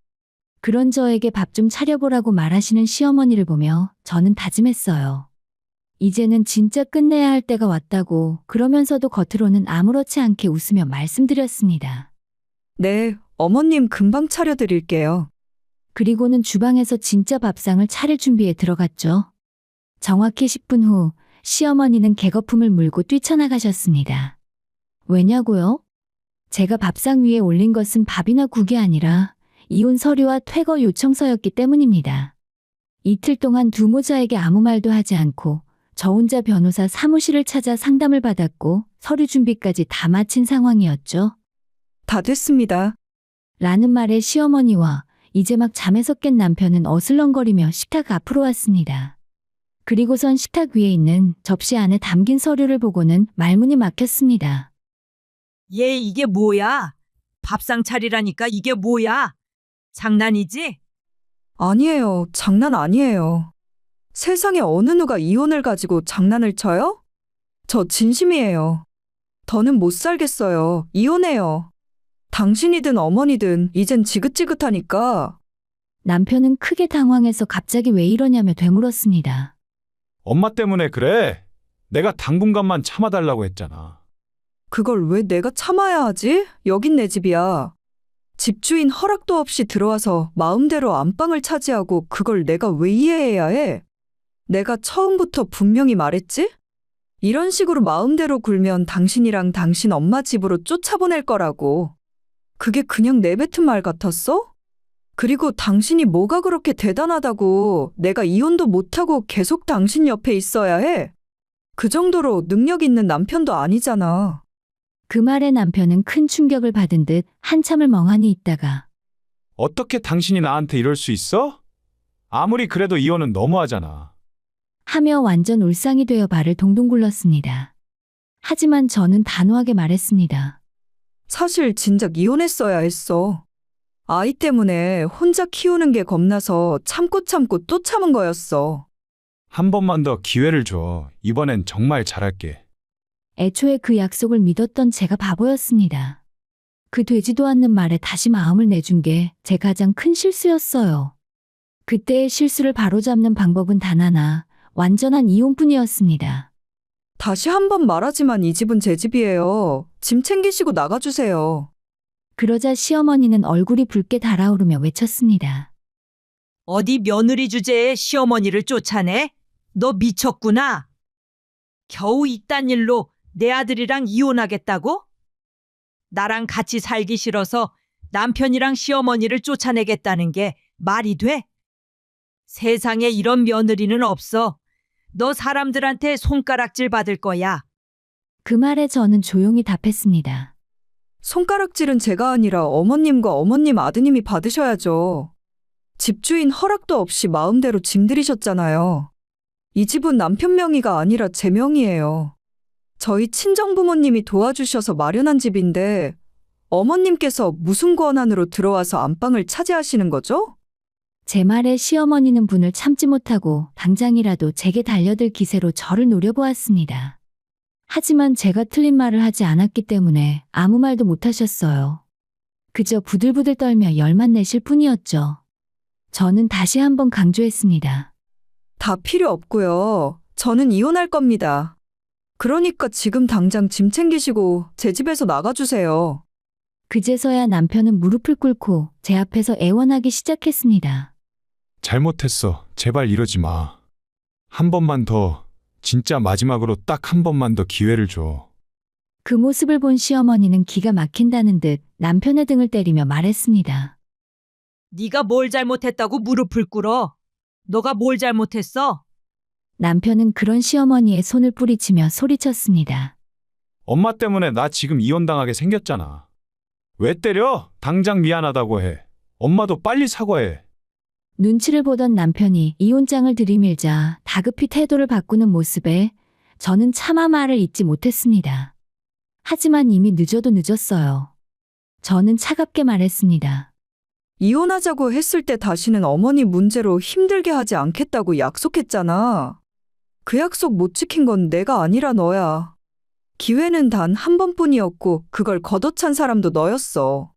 그런 저에게 밥 좀 차려보라고 말하시는 시어머니를 보며 저는 다짐했어요. 이제는 진짜 끝내야 할 때가 왔다고 그러면서도 겉으로는 아무렇지 않게 웃으며 말씀드렸습니다. 네, 어머님 금방 차려드릴게요. 그리고는 주방에서 진짜 밥상을 차릴 준비에 들어갔죠. 정확히 10분 후 시어머니는 개거품을 물고 뛰쳐나가셨습니다. 왜냐고요? 제가 밥상 위에 올린 것은 밥이나 국이 아니라 이혼 서류와 퇴거 요청서였기 때문입니다. 이틀 동안 두 모자에게 아무 말도 하지 않고 저 혼자 변호사 사무실을 찾아 상담을 받았고 서류 준비까지 다 마친 상황이었죠. 다 됐습니다. 라는 말에 시어머니와 이제 막 잠에서 깬 남편은 어슬렁거리며 식탁 앞으로 왔습니다. 그리고선 식탁 위에 있는 접시 안에 담긴 서류를 보고는 말문이 막혔습니다. 얘 이게 뭐야? 밥상 차리라니까 이게 뭐야? 장난이지? 아니에요. 장난 아니에요. 세상에 어느 누가 이혼을 가지고 장난을 쳐요? 저 진심이에요. 더는 못 살겠어요. 이혼해요. 당신이든 어머니든 이젠 지긋지긋하니까. 남편은 크게 당황해서 갑자기 왜 이러냐며 되물었습니다. 엄마 때문에 그래. 내가 당분간만 참아달라고 했잖아. 그걸 왜 내가 참아야 하지? 여긴 내 집이야. 집주인 허락도 없이 들어와서 마음대로 안방을 차지하고 그걸 내가 왜 이해해야 해? 내가 처음부터 분명히 말했지? 이런 식으로 마음대로 굴면 당신이랑 당신 엄마 집으로 쫓아보낼 거라고. 그게 그냥 내뱉은 말 같았어? 그리고 당신이 뭐가 그렇게 대단하다고 내가 이혼도 못하고 계속 당신 옆에 있어야 해? 그 정도로 능력 있는 남편도 아니잖아. 그 말에 남편은 큰 충격을 받은 듯 한참을 멍하니 있다가 어떻게 당신이 나한테 이럴 수 있어? 아무리 그래도 이혼은 너무하잖아. 하며 완전 울상이 되어 발을 동동 굴렀습니다. 하지만 저는 단호하게 말했습니다. 사실 진작 이혼했어야 했어. 아이 때문에 혼자 키우는 게 겁나서 참고 또 참은 거였어. 한 번만 더 기회를 줘. 이번엔 정말 잘할게. 애초에 그 약속을 믿었던 제가 바보였습니다. 그 되지도 않는 말에 다시 마음을 내준 게 제 가장 큰 실수였어요. 그때의 실수를 바로잡는 방법은 단 하나, 완전한 이혼뿐이었습니다. 다시 한 번 말하지만 이 집은 제 집이에요. 짐 챙기시고 나가주세요. 그러자 시어머니는 얼굴이 붉게 달아오르며 외쳤습니다. 어디 며느리 주제에 시어머니를 쫓아내? 너 미쳤구나. 겨우 이딴 일로 내 아들이랑 이혼하겠다고? 나랑 같이 살기 싫어서 남편이랑 시어머니를 쫓아내겠다는 게 말이 돼? 세상에 이런 며느리는 없어. 너 사람들한테 손가락질 받을 거야. 그 말에 저는 조용히 답했습니다. 손가락질은 제가 아니라 어머님과 어머님 아드님이 받으셔야죠. 집주인 허락도 없이 마음대로 짐 들이셨잖아요. 이 집은 남편 명의가 아니라 제 명의예요. 저희 친정부모님이 도와주셔서 마련한 집인데 어머님께서 무슨 권한으로 들어와서 안방을 차지하시는 거죠? 제 말에 시어머니는 분을 참지 못하고 당장이라도 제게 달려들 기세로 저를 노려보았습니다. 하지만 제가 틀린 말을 하지 않았기 때문에 아무 말도 못하셨어요. 그저 부들부들 떨며 열만 내실 뿐이었죠. 저는 다시 한번 강조했습니다. 다 필요 없고요. 저는 이혼할 겁니다. 그러니까 지금 당장 짐 챙기시고 제 집에서 나가주세요. 그제서야 남편은 무릎을 꿇고 제 앞에서 애원하기 시작했습니다. 잘못했어. 제발 이러지 마. 한 번만 더, 진짜 마지막으로 딱 한 번만 더 기회를 줘. 그 모습을 본 시어머니는 기가 막힌다는 듯 남편의 등을 때리며 말했습니다. 네가 뭘 잘못했다고 무릎을 꿇어? 너가 뭘 잘못했어? 남편은 그런 시어머니의 손을 뿌리치며 소리쳤습니다. 엄마 때문에 나 지금 이혼당하게 생겼잖아. 왜 때려? 당장 미안하다고 해. 엄마도 빨리 사과해. 눈치를 보던 남편이 이혼장을 들이밀자 다급히 태도를 바꾸는 모습에 저는 차마 말을 잇지 못했습니다. 하지만 이미 늦어도 늦었어요. 저는 차갑게 말했습니다. 이혼하자고 했을 때 다시는 어머니 문제로 힘들게 하지 않겠다고 약속했잖아. 그 약속 못 지킨 건 내가 아니라 너야. 기회는 단 한 번뿐이었고 그걸 걷어찬 사람도 너였어.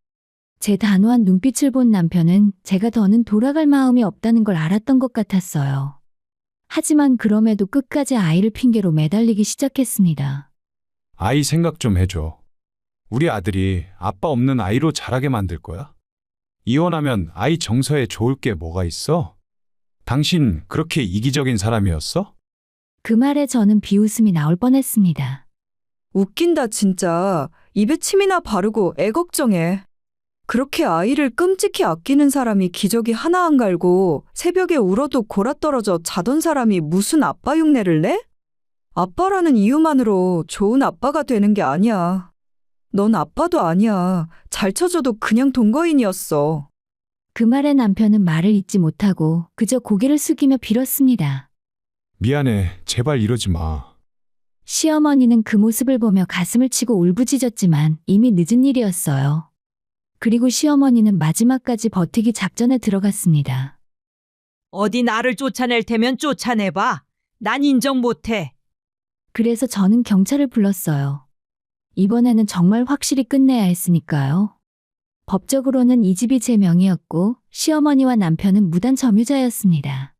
제 단호한 눈빛을 본 남편은 제가 더는 돌아갈 마음이 없다는 걸 알았던 것 같았어요. 하지만 그럼에도 끝까지 아이를 핑계로 매달리기 시작했습니다. 아이 생각 좀 해줘. 우리 아들이 아빠 없는 아이로 자라게 만들 거야? 이혼하면 아이 정서에 좋을 게 뭐가 있어? 당신 그렇게 이기적인 사람이었어? 그 말에 저는 비웃음이 나올 뻔했습니다. 웃긴다 진짜. 입에 침이나 바르고 애 걱정해. 그렇게 아이를 끔찍히 아끼는 사람이 기저귀 하나 안 갈고 새벽에 울어도 골아떨어져 자던 사람이 무슨 아빠 흉내를 내? 아빠라는 이유만으로 좋은 아빠가 되는 게 아니야. 넌 아빠도 아니야. 잘 쳐줘도 그냥 동거인이었어. 그 말에 남편은 말을 잇지 못하고 그저 고개를 숙이며 빌었습니다. 미안해. 제발 이러지 마. 시어머니는 그 모습을 보며 가슴을 치고 울부짖었지만 이미 늦은 일이었어요. 그리고 시어머니는 마지막까지 버티기 작전에 들어갔습니다. 어디 나를 쫓아낼 테면 쫓아내봐. 난 인정 못해. 그래서 저는 경찰을 불렀어요. 이번에는 정말 확실히 끝내야 했으니까요. 법적으로는 이 집이 제 명의였고 시어머니와 남편은 무단 점유자였습니다.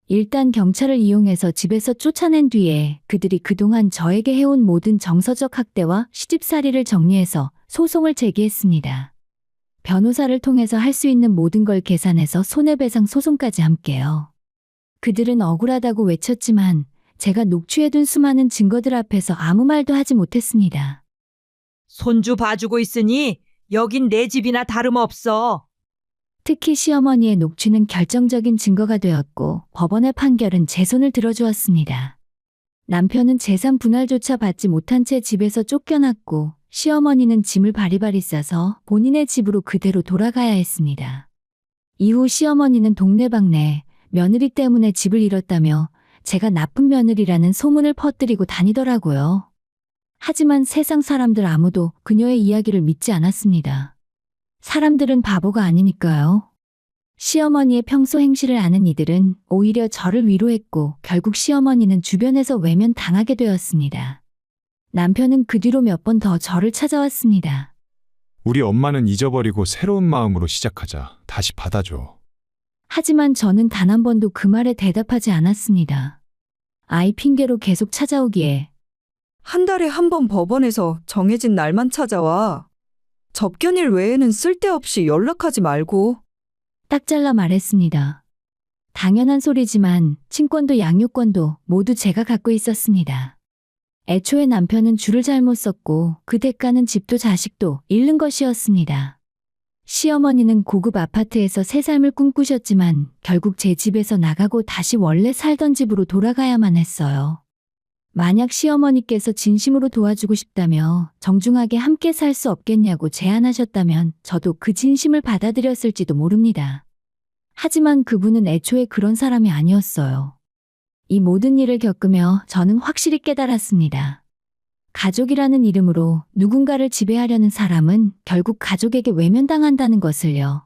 일단 경찰을 이용해서 집에서 쫓아낸 뒤에 그들이 그동안 저에게 해온 모든 정서적 학대와 시집살이를 정리해서 소송을 제기했습니다. 변호사를 통해서 할 수 있는 모든 걸 계산해서 손해배상 소송까지 함께요. 그들은 억울하다고 외쳤지만 제가 녹취해둔 수많은 증거들 앞에서 아무 말도 하지 못했습니다. 손주 봐주고 있으니 여긴 내 집이나 다름없어. 특히 시어머니의 녹취는 결정적인 증거가 되었고 법원의 판결은 제 손을 들어주었습니다. 남편은 재산 분할조차 받지 못한 채 집에서 쫓겨났고 시어머니는 짐을 바리바리 싸서 본인의 집으로 그대로 돌아가야 했습니다. 이후 시어머니는 동네방네 며느리 때문에 집을 잃었다며 제가 나쁜 며느리라는 소문을 퍼뜨리고 다니더라고요. 하지만 세상 사람들 아무도 그녀의 이야기를 믿지 않았습니다. 사람들은 바보가 아니니까요. 시어머니의 평소 행실을 아는 이들은 오히려 저를 위로했고 결국 시어머니는 주변에서 외면당하게 되었습니다. 남편은 그 뒤로 몇 번 더 저를 찾아왔습니다. 우리 엄마는 잊어버리고 새로운 마음으로 시작하자. 다시 받아줘. 하지만 저는 단 한 번도 그 말에 대답하지 않았습니다. 아이 핑계로 계속 찾아오기에 한 달에 한 번 법원에서 정해진 날만 찾아와. 접견일 외에는 쓸데없이 연락하지 말고. 딱 잘라 말했습니다. 당연한 소리지만 친권도 양육권도 모두 제가 갖고 있었습니다. 애초에 남편은 줄을 잘못 썼고 그 대가는 집도 자식도 잃는 것이었습니다. 시어머니는 고급 아파트에서 새 삶을 꿈꾸셨지만 결국 제 집에서 나가고 다시 원래 살던 집으로 돌아가야만 했어요. 만약 시어머니께서 진심으로 도와주고 싶다며 정중하게 함께 살 수 없겠냐고 제안하셨다면 저도 그 진심을 받아들였을지도 모릅니다. 하지만 그분은 애초에 그런 사람이 아니었어요. 이 모든 일을 겪으며 저는 확실히 깨달았습니다. 가족이라는 이름으로 누군가를 지배하려는 사람은 결국 가족에게 외면당한다는 것을요.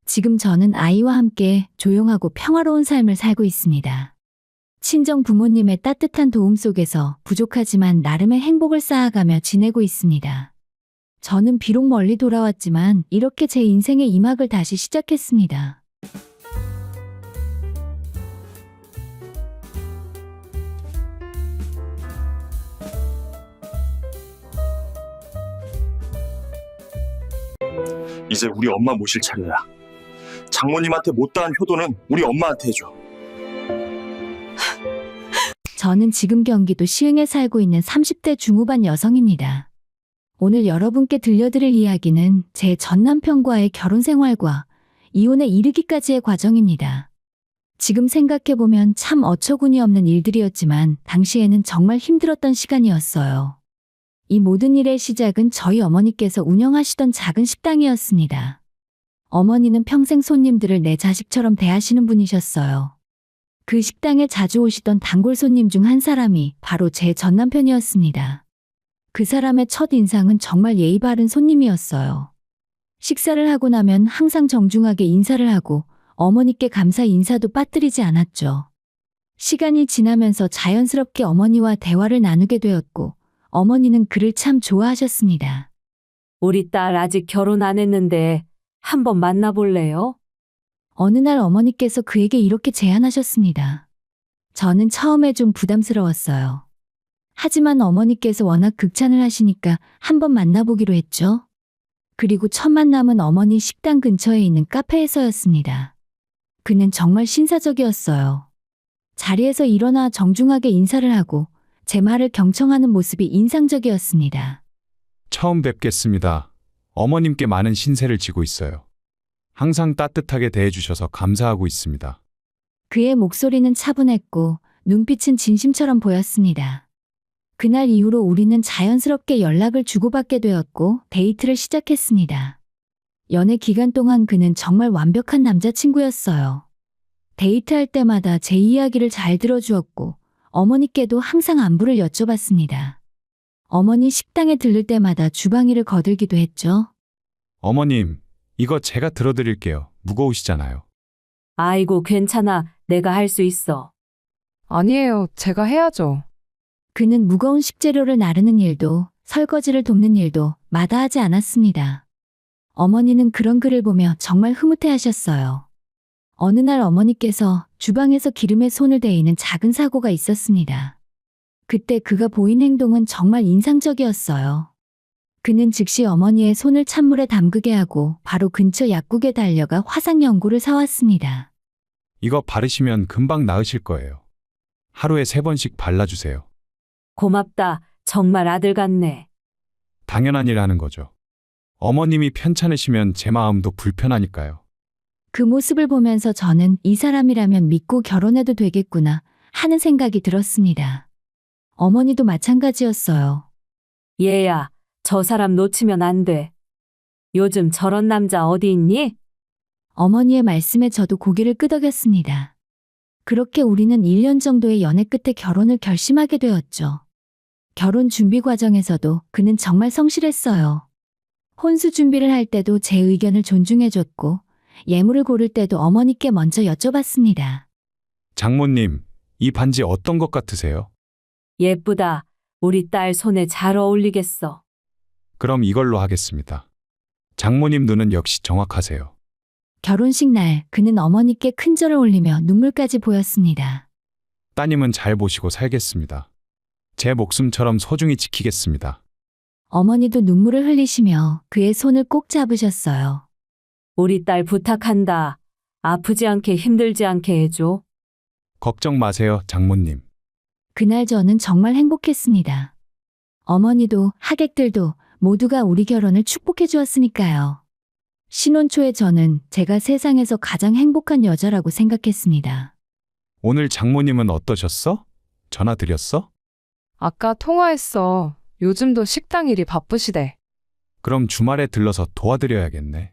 지금 저는 아이와 함께 조용하고 평화로운 삶을 살고 있습니다. 친정 부모님의 따뜻한 도움 속에서 부족하지만 나름의 행복을 쌓아가며 지내고 있습니다. 저는 비록 멀리 돌아왔지만 이렇게 제 인생의 이 막을 다시 시작했습니다. 이제 우리 엄마 모실 차례야. 장모님한테 못다한 효도는 우리 엄마한테 해줘. 저는 지금 경기도 시흥에 살고 있는 30대 중후반 여성입니다. 오늘 여러분께 들려드릴 이야기는 제 전 남편과의 결혼 생활과 이혼에 이르기까지의 과정입니다. 지금 생각해보면 참 어처구니 없는 일들이었지만 당시에는 정말 힘들었던 시간이었어요. 이 모든 일의 시작은 저희 어머니께서 운영하시던 작은 식당이었습니다. 어머니는 평생 손님들을 내 자식처럼 대하시는 분이셨어요. 그 식당에 자주 오시던 단골 손님 중 한 사람이 바로 제 전 남편이었습니다. 그 사람의 첫 인상은 정말 예의 바른 손님이었어요. 식사를 하고 나면 항상 정중하게 인사를 하고 어머니께 감사 인사도 빠뜨리지 않았죠. 시간이 지나면서 자연스럽게 어머니와 대화를 나누게 되었고 어머니는 그를 참 좋아하셨습니다. 우리 딸 아직 결혼 안 했는데 한번 만나볼래요? 어느 날 어머니께서 그에게 이렇게 제안하셨습니다. 저는 처음에 좀 부담스러웠어요. 하지만 어머니께서 워낙 극찬을 하시니까 한번 만나보기로 했죠. 그리고 첫 만남은 어머니 식당 근처에 있는 카페에서였습니다. 그는 정말 신사적이었어요. 자리에서 일어나 정중하게 인사를 하고 제 말을 경청하는 모습이 인상적이었습니다. 처음 뵙겠습니다. 어머님께 많은 신세를 지고 있어요. 항상 따뜻하게 대해주셔서 감사하고 있습니다. 그의 목소리는 차분했고 눈빛은 진심처럼 보였습니다. 그날 이후로 우리는 자연스럽게 연락을 주고받게 되었고 데이트를 시작했습니다. 연애 기간 동안 그는 정말 완벽한 남자친구였어요. 데이트할 때마다 제 이야기를 잘 들어주었고 어머니께도 항상 안부를 여쭤봤습니다. 어머니 식당에 들를 때마다 주방 일을 거들기도 했죠. 어머님, 이거 제가 들어드릴게요. 무거우시잖아요. 아이고, 괜찮아. 내가 할 수 있어. 아니에요. 제가 해야죠. 그는 무거운 식재료를 나르는 일도 설거지를 돕는 일도 마다하지 않았습니다. 어머니는 그런 그를 보며 정말 흐뭇해하셨어요. 어느 날 어머니께서 주방에서 기름에 손을 대이는 작은 사고가 있었습니다. 그때 그가 보인 행동은 정말 인상적이었어요. 그는 즉시 어머니의 손을 찬물에 담그게 하고 바로 근처 약국에 달려가 화상 연고를 사왔습니다. 이거 바르시면 금방 나으실 거예요. 하루에 3번씩 발라주세요. 고맙다. 정말 아들 같네. 당연한 일 하는 거죠. 어머님이 편찮으시면 제 마음도 불편하니까요. 그 모습을 보면서 저는 이 사람이라면 믿고 결혼해도 되겠구나 하는 생각이 들었습니다. 어머니도 마찬가지였어요. 얘야, 저 사람 놓치면 안 돼. 요즘 저런 남자 어디 있니? 어머니의 말씀에 저도 고개를 끄덕였습니다. 그렇게 우리는 1년 정도의 연애 끝에 결혼을 결심하게 되었죠. 결혼 준비 과정에서도 그는 정말 성실했어요. 혼수 준비를 할 때도 제 의견을 존중해줬고 예물을 고를 때도 어머니께 먼저 여쭤봤습니다. 장모님, 이 반지 어떤 것 같으세요? 예쁘다. 우리 딸 손에 잘 어울리겠어. 그럼 이걸로 하겠습니다. 장모님 눈은 역시 정확하세요. 결혼식 날 그는 어머니께 큰절을 올리며 눈물까지 보였습니다. 따님은 잘 보시고 살겠습니다. 제 목숨처럼 소중히 지키겠습니다. 어머니도 눈물을 흘리시며 그의 손을 꼭 잡으셨어요. 우리 딸 부탁한다. 아프지 않게 힘들지 않게 해줘. 걱정 마세요, 장모님. 그날 저는 정말 행복했습니다. 어머니도 하객들도 모두가 우리 결혼을 축복해 주었으니까요. 신혼 초에 저는 제가 세상에서 가장 행복한 여자라고 생각했습니다. 오늘 장모님은 어떠셨어? 전화 드렸어? 아까 통화했어. 요즘도 식당 일이 바쁘시대. 그럼 주말에 들러서 도와드려야겠네.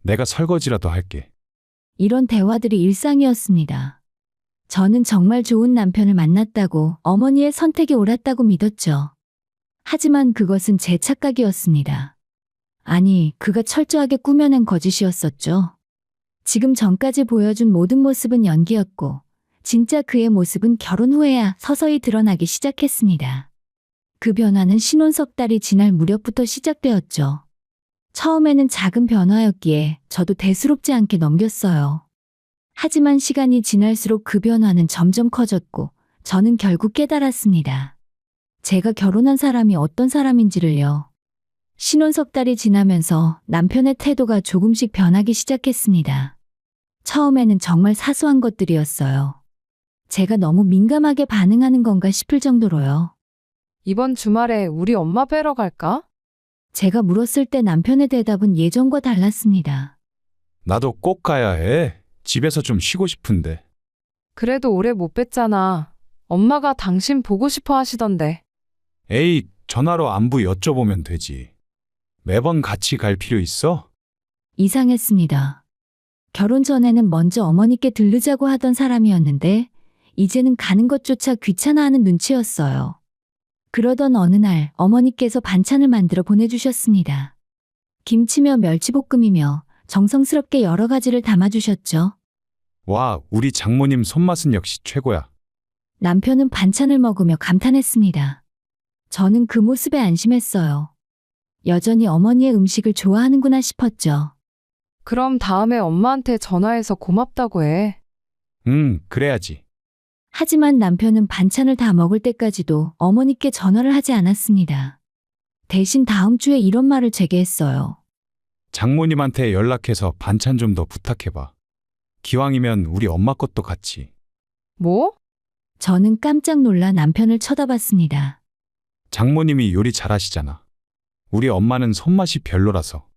내가 설거지라도 할게. 이런 대화들이 일상이었습니다. 저는 정말 좋은 남편을 만났다고 어머니의 선택이 옳았다고 믿었죠. 하지만 그것은 제 착각이었습니다. 아니, 그가 철저하게 꾸며낸 거짓이었었죠. 지금 전까지 보여준 모든 모습은 연기였고, 진짜 그의 모습은 결혼 후에야 서서히 드러나기 시작했습니다. 그 변화는 신혼 석 달이 지날 무렵부터 시작되었죠. 처음에는 작은 변화였기에 저도 대수롭지 않게 넘겼어요. 하지만 시간이 지날수록 그 변화는 점점 커졌고, 저는 결국 깨달았습니다. 제가 결혼한 사람이 어떤 사람인지를요. 신혼 석 달이 지나면서 남편의 태도가 조금씩 변하기 시작했습니다. 처음에는 정말 사소한 것들이었어요. 제가 너무 민감하게 반응하는 건가 싶을 정도로요. 이번 주말에 우리 엄마 뵈러 갈까? 제가 물었을 때 남편의 대답은 예전과 달랐습니다. 나도 꼭 가야 해. 집에서 좀 쉬고 싶은데. 그래도 오래 못 뵀잖아. 엄마가 당신 보고 싶어 하시던데. 에이, 전화로 안부 여쭤보면 되지. 매번 같이 갈 필요 있어? 이상했습니다. 결혼 전에는 먼저 어머니께 들르자고 하던 사람이었는데, 이제는 가는 것조차 귀찮아하는 눈치였어요. 그러던 어느 날 어머니께서 반찬을 만들어 보내주셨습니다. 김치며 멸치볶음이며 정성스럽게 여러 가지를 담아주셨죠. 와, 우리 장모님 손맛은 역시 최고야. 남편은 반찬을 먹으며 감탄했습니다. 저는 그 모습에 안심했어요. 여전히 어머니의 음식을 좋아하는구나 싶었죠. 그럼 다음에 엄마한테 전화해서 고맙다고 해. 그래야지. 하지만 남편은 반찬을 다 먹을 때까지도 어머니께 전화를 하지 않았습니다. 대신 다음 주에 이런 말을 제게 했어요. 장모님한테 연락해서 반찬 좀 더 부탁해봐. 기왕이면 우리 엄마 것도 같이. 뭐? 저는 깜짝 놀라 남편을 쳐다봤습니다. 장모님이 요리 잘하시잖아. 우리 엄마는 손맛이 별로라서.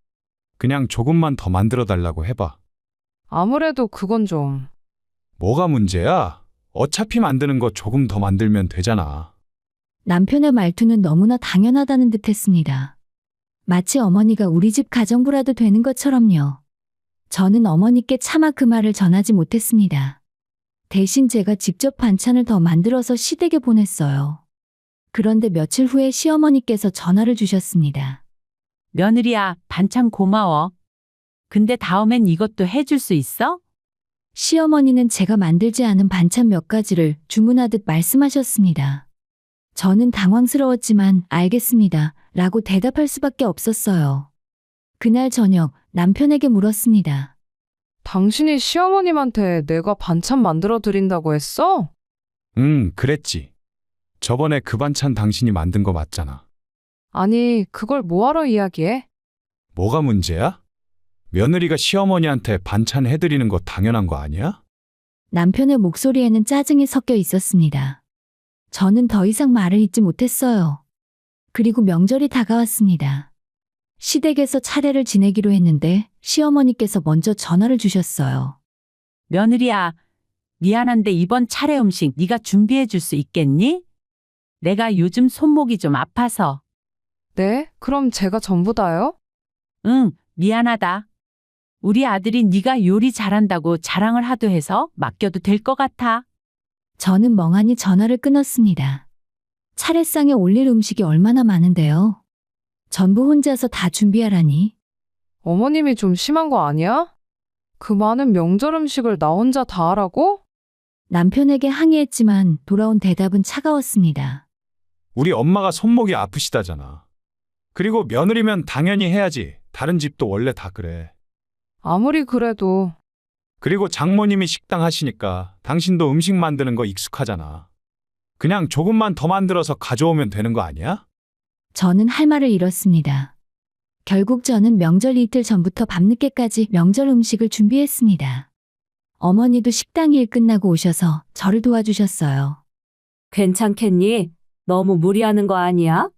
그냥 조금만 더 만들어 달라고 해봐. 아무래도 그건 좀. 뭐가 문제야? 어차피 만드는 거 조금 더 만들면 되잖아. 남편의 말투는 너무나 당연하다는 듯 했습니다. 마치 어머니가 우리 집 가정부라도 되는 것처럼요. 저는 어머니께 차마 그 말을 전하지 못했습니다. 대신 제가 직접 반찬을 더 만들어서 시댁에 보냈어요. 그런데 며칠 후에 시어머니께서 전화를 주셨습니다. 며느리야, 반찬 고마워. 근데 다음엔 이것도 해줄 수 있어? 시어머니는 제가 만들지 않은 반찬 몇 가지를 주문하듯 말씀하셨습니다. 저는 당황스러웠지만 알겠습니다. 라고 대답할 수밖에 없었어요. 그날 저녁 남편에게 물었습니다. 당신이 시어머님한테 내가 반찬 만들어 드린다고 했어? 그랬지. 저번에 그 반찬 당신이 만든 거 맞잖아. 아니, 그걸 뭐하러 이야기해? 뭐가 문제야? 며느리가 시어머니한테 반찬 해드리는 거 당연한 거 아니야? 남편의 목소리에는 짜증이 섞여 있었습니다. 저는 더 이상 말을 잇지 못했어요. 그리고 명절이 다가왔습니다. 시댁에서 차례를 지내기로 했는데 시어머니께서 먼저 전화를 주셨어요. 며느리야, 미안한데 이번 차례 음식 네가 준비해 줄 수 있겠니? 내가 요즘 손목이 좀 아파서. 네? 그럼 제가 전부 다요? 응, 미안하다. 우리 아들이 네가 요리 잘한다고 자랑을 하도 해서 맡겨도 될 것 같아. 저는 멍하니 전화를 끊었습니다. 차례상에 올릴 음식이 얼마나 많은데요. 전부 혼자서 다 준비하라니. 어머님이 좀 심한 거 아니야? 그 많은 명절 음식을 나 혼자 다 하라고? 남편에게 항의했지만 돌아온 대답은 차가웠습니다. 우리 엄마가 손목이 아프시다잖아. 그리고 며느리면 당연히 해야지. 다른 집도 원래 다 그래. 아무리 그래도 그리고 장모님이 식당 하시니까 당신도 음식 만드는 거 익숙하잖아. 그냥 조금만 더 만들어서 가져오면 되는 거 아니야? 저는 할 말을 잃었습니다. 결국 저는 명절 이틀 전부터 밤늦게까지 명절 음식을 준비했습니다. 어머니도 식당 일 끝나고 오셔서 저를 도와주셨어요. 괜찮겠니? 너무 무리하는 거 아니야?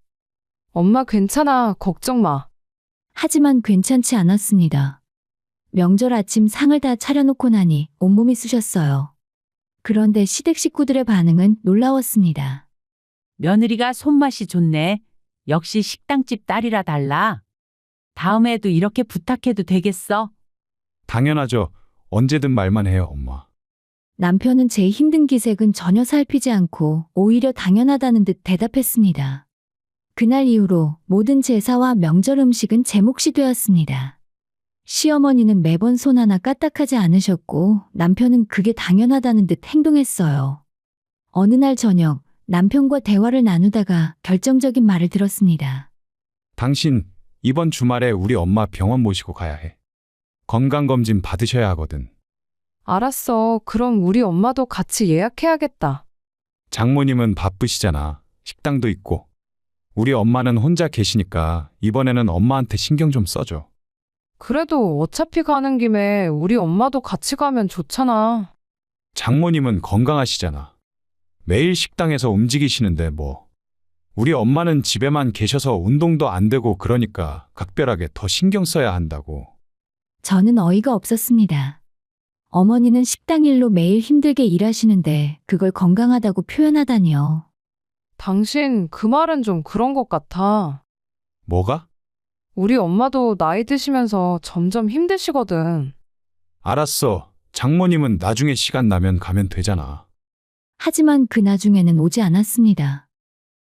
엄마 괜찮아. 걱정 마. 하지만 괜찮지 않았습니다. 명절 아침 상을 다 차려놓고 나니 온몸이 쑤셨어요. 그런데 시댁 식구들의 반응은 놀라웠습니다. 며느리가 손맛이 좋네. 역시 식당집 딸이라 달라. 다음에도 이렇게 부탁해도 되겠어? 당연하죠. 언제든 말만 해요, 엄마. 남편은 제 힘든 기색은 전혀 살피지 않고 오히려 당연하다는 듯 대답했습니다. 그날 이후로 모든 제사와 명절 음식은 제 몫이 되었습니다. 시어머니는 매번 손 하나 까딱하지 않으셨고 남편은 그게 당연하다는 듯 행동했어요. 어느 날 저녁 남편과 대화를 나누다가 결정적인 말을 들었습니다. 당신, 이번 주말에 우리 엄마 병원 모시고 가야 해. 건강검진 받으셔야 하거든. 알았어. 그럼 우리 엄마도 같이 예약해야겠다. 장모님은 바쁘시잖아. 식당도 있고. 우리 엄마는 혼자 계시니까 이번에는 엄마한테 신경 좀 써줘. 그래도 어차피 가는 김에 우리 엄마도 같이 가면 좋잖아. 장모님은 건강하시잖아. 매일 식당에서 움직이시는데 뭐. 우리 엄마는 집에만 계셔서 운동도 안 되고 그러니까 각별하게 더 신경 써야 한다고. 저는 어이가 없었습니다. 어머니는 식당 일로 매일 힘들게 일하시는데 그걸 건강하다고 표현하다니요. 당신 그 말은 좀 그런 것 같아. 뭐가? 우리 엄마도 나이 드시면서 점점 힘드시거든. 알았어. 장모님은 나중에 시간 나면 가면 되잖아. 하지만 그 나중에는 오지 않았습니다.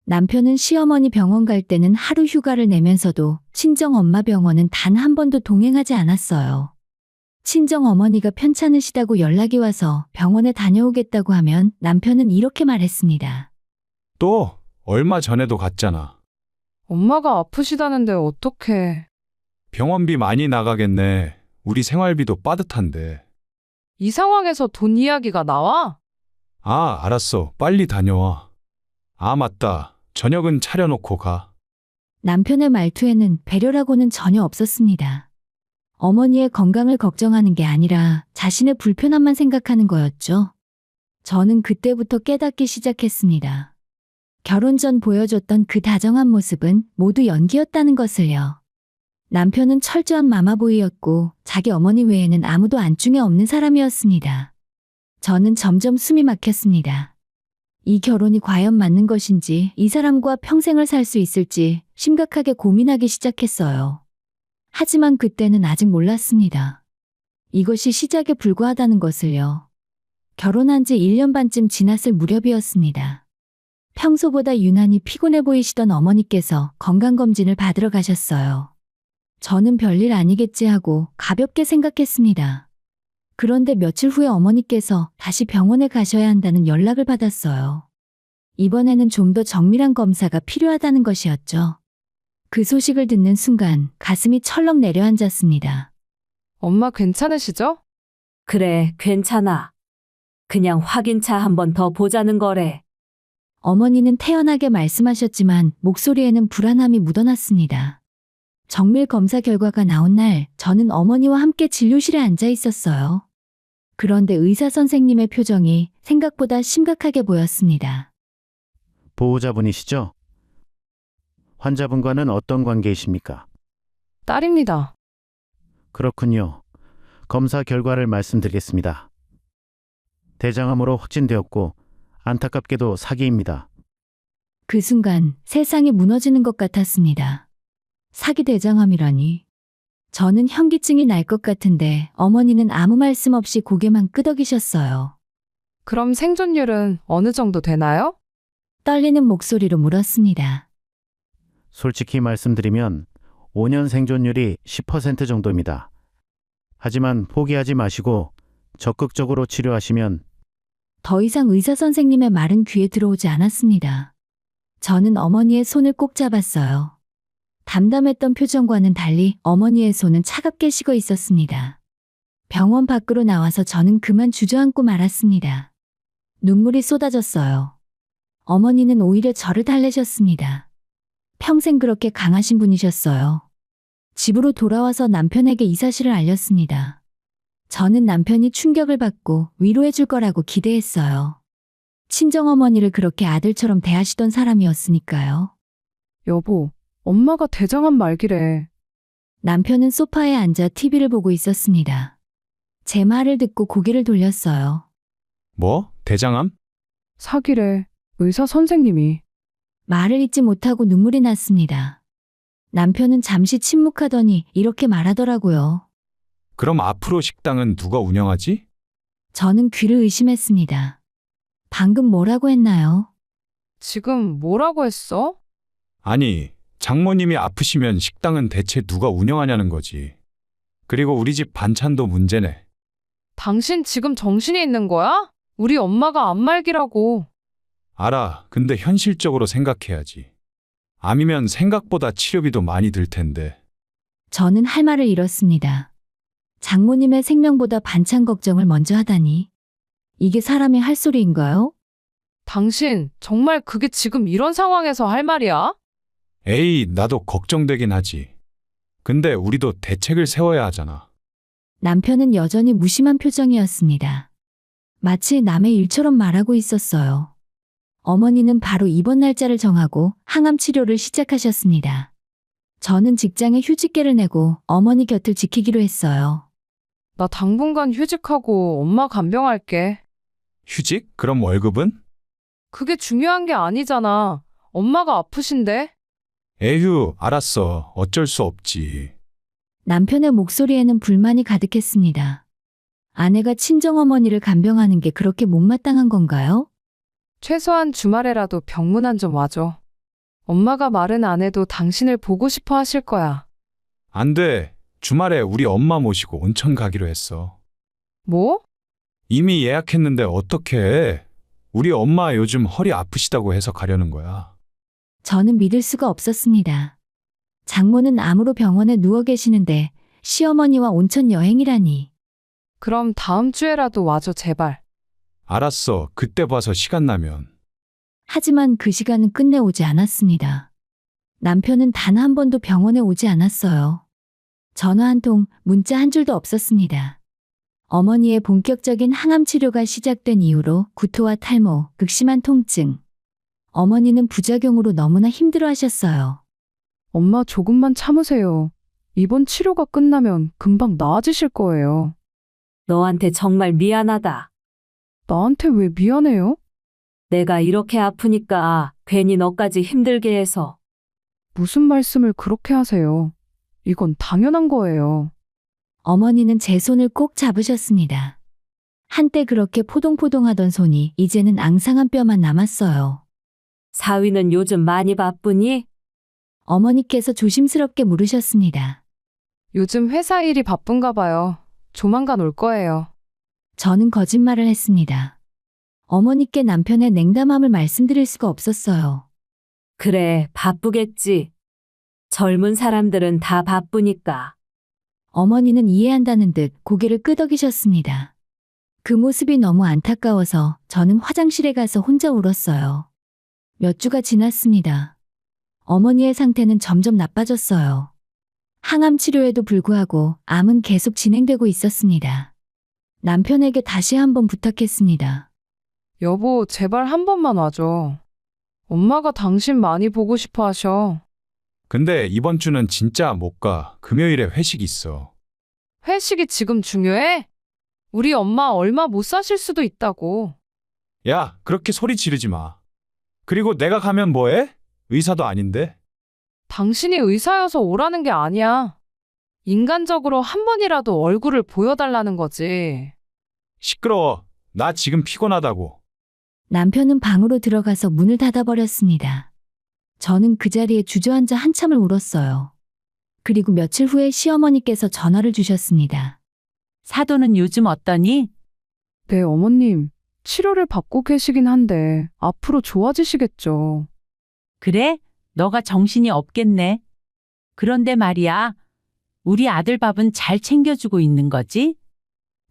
남편은 시어머니 병원 갈 때는 하루 휴가를 내면서도 친정엄마 병원은 단 한 번도 동행하지 않았어요. 친정어머니가 편찮으시다고 연락이 와서 병원에 다녀오겠다고 하면 남편은 이렇게 말했습니다. 또 얼마 전에도 갔잖아. 엄마가 아프시다는데 어떡해. 병원비 많이 나가겠네. 우리 생활비도 빠듯한데. 이 상황에서 돈 이야기가 나와? 아, 알았어. 빨리 다녀와. 아, 맞다. 저녁은 차려놓고 가. 남편의 말투에는 배려라고는 전혀 없었습니다. 어머니의 건강을 걱정하는 게 아니라 자신의 불편함만 생각하는 거였죠. 저는 그때부터 깨닫기 시작했습니다. 결혼 전 보여줬던 그 다정한 모습은 모두 연기였다는 것을요. 남편은 철저한 마마보이였고 자기 어머니 외에는 아무도 안중에 없는 사람이었습니다. 저는 점점 숨이 막혔습니다. 이 결혼이 과연 맞는 것인지, 이 사람과 평생을 살 수 있을지 심각하게 고민하기 시작했어요. 하지만 그때는 아직 몰랐습니다. 이것이 시작에 불과하다는 것을요. 결혼한 지 1년 반쯤 지났을 무렵이었습니다. 평소보다 유난히 피곤해 보이시던 어머니께서 건강검진을 받으러 가셨어요. 저는 별일 아니겠지 하고 가볍게 생각했습니다. 그런데 며칠 후에 어머니께서 다시 병원에 가셔야 한다는 연락을 받았어요. 이번에는 좀 더 정밀한 검사가 필요하다는 것이었죠. 그 소식을 듣는 순간 가슴이 철렁 내려앉았습니다. 엄마 괜찮으시죠? 그래, 괜찮아. 그냥 확인차 한 번 더 보자는 거래. 어머니는 태연하게 말씀하셨지만 목소리에는 불안함이 묻어났습니다. 정밀 검사 결과가 나온 날 저는 어머니와 함께 진료실에 앉아 있었어요. 그런데 의사 선생님의 표정이 생각보다 심각하게 보였습니다. 보호자분이시죠? 환자분과는 어떤 관계이십니까? 딸입니다. 그렇군요. 검사 결과를 말씀드리겠습니다. 대장암으로 확진되었고 안타깝게도 사기입니다. 그 순간 세상이 무너지는 것 같았습니다. 사기 대장암이라니. 저는 현기증이 날 것 같은데 어머니는 아무 말씀 없이 고개만 끄덕이셨어요. 그럼 생존율은 어느 정도 되나요? 떨리는 목소리로 물었습니다. 솔직히 말씀드리면 5년 생존율이 10% 정도입니다. 하지만 포기하지 마시고 적극적으로 치료하시면. 더 이상 의사 선생님의 말은 귀에 들어오지 않았습니다. 저는 어머니의 손을 꼭 잡았어요. 담담했던 표정과는 달리 어머니의 손은 차갑게 식어 있었습니다. 병원 밖으로 나와서 저는 그만 주저앉고 말았습니다. 눈물이 쏟아졌어요. 어머니는 오히려 저를 달래셨습니다. 평생 그렇게 강하신 분이셨어요. 집으로 돌아와서 남편에게 이 사실을 알렸습니다. 저는 남편이 충격을 받고 위로해 줄 거라고 기대했어요. 친정어머니를 그렇게 아들처럼 대하시던 사람이었으니까요. 여보, 엄마가 대장암 말기래. 남편은 소파에 앉아 TV를 보고 있었습니다. 제 말을 듣고 고개를 돌렸어요. 뭐? 대장암? 사기래. 의사 선생님이. 말을 잇지 못하고 눈물이 났습니다. 남편은 잠시 침묵하더니 이렇게 말하더라고요. 그럼 앞으로 식당은 누가 운영하지? 저는 귀를 의심했습니다. 방금 뭐라고 했나요? 지금 뭐라고 했어? 아니, 장모님이 아프시면 식당은 대체 누가 운영하냐는 거지. 그리고 우리 집 반찬도 문제네. 당신 지금 정신이 있는 거야? 우리 엄마가 암 말기라고. 알아. 근데 현실적으로 생각해야지. 암이면 생각보다 치료비도 많이 들 텐데. 저는 할 말을 잃었습니다. 장모님의 생명보다 반찬 걱정을 먼저 하다니. 이게 사람이 할 소리인가요? 당신 정말 그게 지금 이런 상황에서 할 말이야? 에이, 나도 걱정되긴 하지. 근데 우리도 대책을 세워야 하잖아. 남편은 여전히 무심한 표정이었습니다. 마치 남의 일처럼 말하고 있었어요. 어머니는 바로 입원 날짜를 정하고 항암 치료를 시작하셨습니다. 저는 직장에 휴직계를 내고 어머니 곁을 지키기로 했어요. 나 당분간 휴직하고 엄마 간병할게. 휴직? 그럼 월급은? 그게 중요한 게 아니잖아. 엄마가 아프신데? 에휴, 알았어. 어쩔 수 없지. 남편의 목소리에는 불만이 가득했습니다. 아내가 친정어머니를 간병하는 게 그렇게 못마땅한 건가요? 최소한 주말에라도 병문안 좀 와줘. 엄마가 말은 안 해도 당신을 보고 싶어 하실 거야. 안 돼. 주말에 우리 엄마 모시고 온천 가기로 했어. 뭐? 이미 예약했는데 어떡해. 우리 엄마 요즘 허리 아프시다고 해서 가려는 거야. 저는 믿을 수가 없었습니다. 장모는 암으로 병원에 누워 계시는데 시어머니와 온천 여행이라니. 그럼 다음 주에라도 와줘, 제발. 알았어. 그때 봐서 시간 나면. 하지만 그 시간은 끝내 오지 않았습니다. 남편은 단 한 번도 병원에 오지 않았어요. 전화 한 통, 문자 한 줄도 없었습니다. 어머니의 본격적인 항암 치료가 시작된 이후로 구토와 탈모, 극심한 통증. 어머니는 부작용으로 너무나 힘들어 하셨어요. 엄마 조금만 참으세요. 이번 치료가 끝나면 금방 나아지실 거예요. 너한테 정말 미안하다. 나한테 왜 미안해요? 내가 이렇게 아프니까 괜히 너까지 힘들게 해서. 무슨 말씀을 그렇게 하세요? 이건 당연한 거예요. 어머니는 제 손을 꼭 잡으셨습니다. 한때 그렇게 포동포동하던 손이 이제는 앙상한 뼈만 남았어요. 사위는 요즘 많이 바쁘니? 어머니께서 조심스럽게 물으셨습니다. 요즘 회사 일이 바쁜가 봐요. 조만간 올 거예요. 저는 거짓말을 했습니다. 어머니께 남편의 냉담함을 말씀드릴 수가 없었어요. 그래, 바쁘겠지. 젊은 사람들은 다 바쁘니까. 어머니는 이해한다는 듯 고개를 끄덕이셨습니다. 그 모습이 너무 안타까워서 저는 화장실에 가서 혼자 울었어요. 몇 주가 지났습니다. 어머니의 상태는 점점 나빠졌어요. 항암 치료에도 불구하고 암은 계속 진행되고 있었습니다. 남편에게 다시 한번 부탁했습니다. 여보, 제발 한 번만 와줘. 엄마가 당신 많이 보고 싶어 하셔. 근데 이번 주는 진짜 못 가. 금요일에 회식 있어. 회식이 지금 중요해? 우리 엄마 얼마 못 사실 수도 있다고. 야, 그렇게 소리 지르지 마. 그리고 내가 가면 뭐해? 의사도 아닌데. 당신이 의사여서 오라는 게 아니야. 인간적으로 한 번이라도 얼굴을 보여달라는 거지. 시끄러워. 나 지금 피곤하다고. 남편은 방으로 들어가서 문을 닫아버렸습니다. 저는 그 자리에 주저앉아 한참을 울었어요. 그리고 며칠 후에 시어머니께서 전화를 주셨습니다. 사도는 요즘 어떠니? 네, 어머님. 치료를 받고 계시긴 한데 앞으로 좋아지시겠죠. 그래? 너가 정신이 없겠네. 그런데 말이야, 우리 아들 밥은 잘 챙겨주고 있는 거지?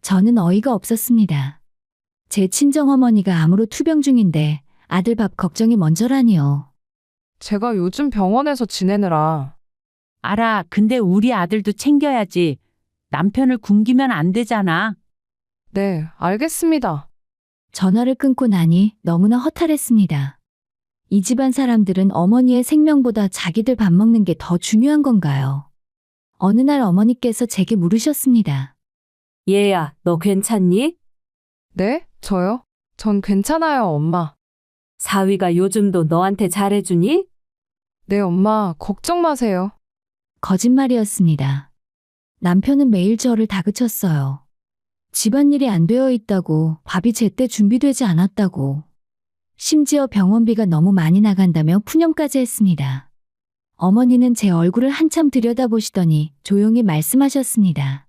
저는 어이가 없었습니다. 제 친정어머니가 암으로 투병 중인데 아들 밥 걱정이 먼저라니요. 제가 요즘 병원에서 지내느라. 알아. 근데 우리 아들도 챙겨야지. 남편을 굶기면 안 되잖아. 네, 알겠습니다. 전화를 끊고 나니 너무나 허탈했습니다. 이 집안 사람들은 어머니의 생명보다 자기들 밥 먹는 게 더 중요한 건가요? 어느 날 어머니께서 제게 물으셨습니다. 얘야, 너 괜찮니? 네? 저요? 전 괜찮아요, 엄마. 사위가 요즘도 너한테 잘해주니? 네, 엄마, 걱정 마세요. 거짓말이었습니다. 남편은 매일 저를 다그쳤어요. 집안일이 안 되어 있다고, 밥이 제때 준비되지 않았다고. 심지어 병원비가 너무 많이 나간다며 푸념까지 했습니다. 어머니는 제 얼굴을 한참 들여다보시더니 조용히 말씀하셨습니다.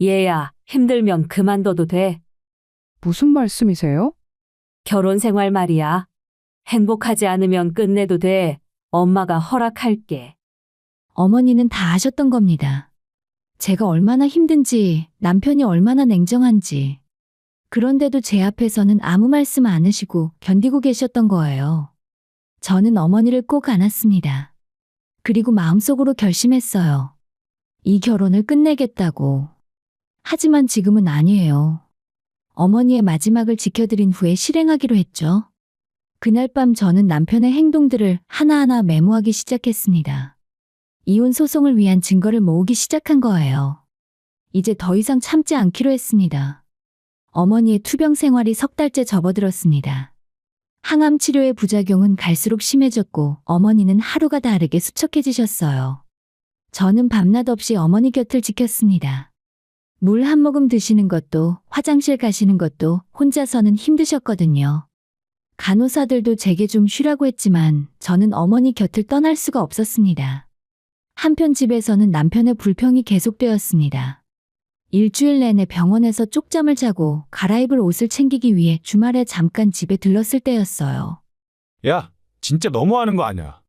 얘야, 힘들면 그만둬도 돼. 무슨 말씀이세요? 결혼 생활 말이야. 행복하지 않으면 끝내도 돼. 엄마가 허락할게. 어머니는 다 아셨던 겁니다. 제가 얼마나 힘든지, 남편이 얼마나 냉정한지. 그런데도 제 앞에서는 아무 말씀 안 하시고 견디고 계셨던 거예요. 저는 어머니를 꼭 안았습니다. 그리고 마음속으로 결심했어요. 이 결혼을 끝내겠다고. 하지만 지금은 아니에요. 어머니의 마지막을 지켜드린 후에 실행하기로 했죠. 그날 밤 저는 남편의 행동들을 하나하나 메모하기 시작했습니다. 이혼 소송을 위한 증거를 모으기 시작한 거예요. 이제 더 이상 참지 않기로 했습니다. 어머니의 투병 생활이 석 달째 접어들었습니다. 항암 치료의 부작용은 갈수록 심해졌고 어머니는 하루가 다르게 수척해지셨어요. 저는 밤낮 없이 어머니 곁을 지켰습니다. 물 한 모금 드시는 것도 화장실 가시는 것도 혼자서는 힘드셨거든요. 간호사들도 제게 좀 쉬라고 했지만 저는 어머니 곁을 떠날 수가 없었습니다. 한편 집에서는 남편의 불평이 계속되었습니다. 일주일 내내 병원에서 쪽잠을 자고 갈아입을 옷을 챙기기 위해 주말에 잠깐 집에 들렀을 때였어요. 야, 진짜 너무하는 거 아니야.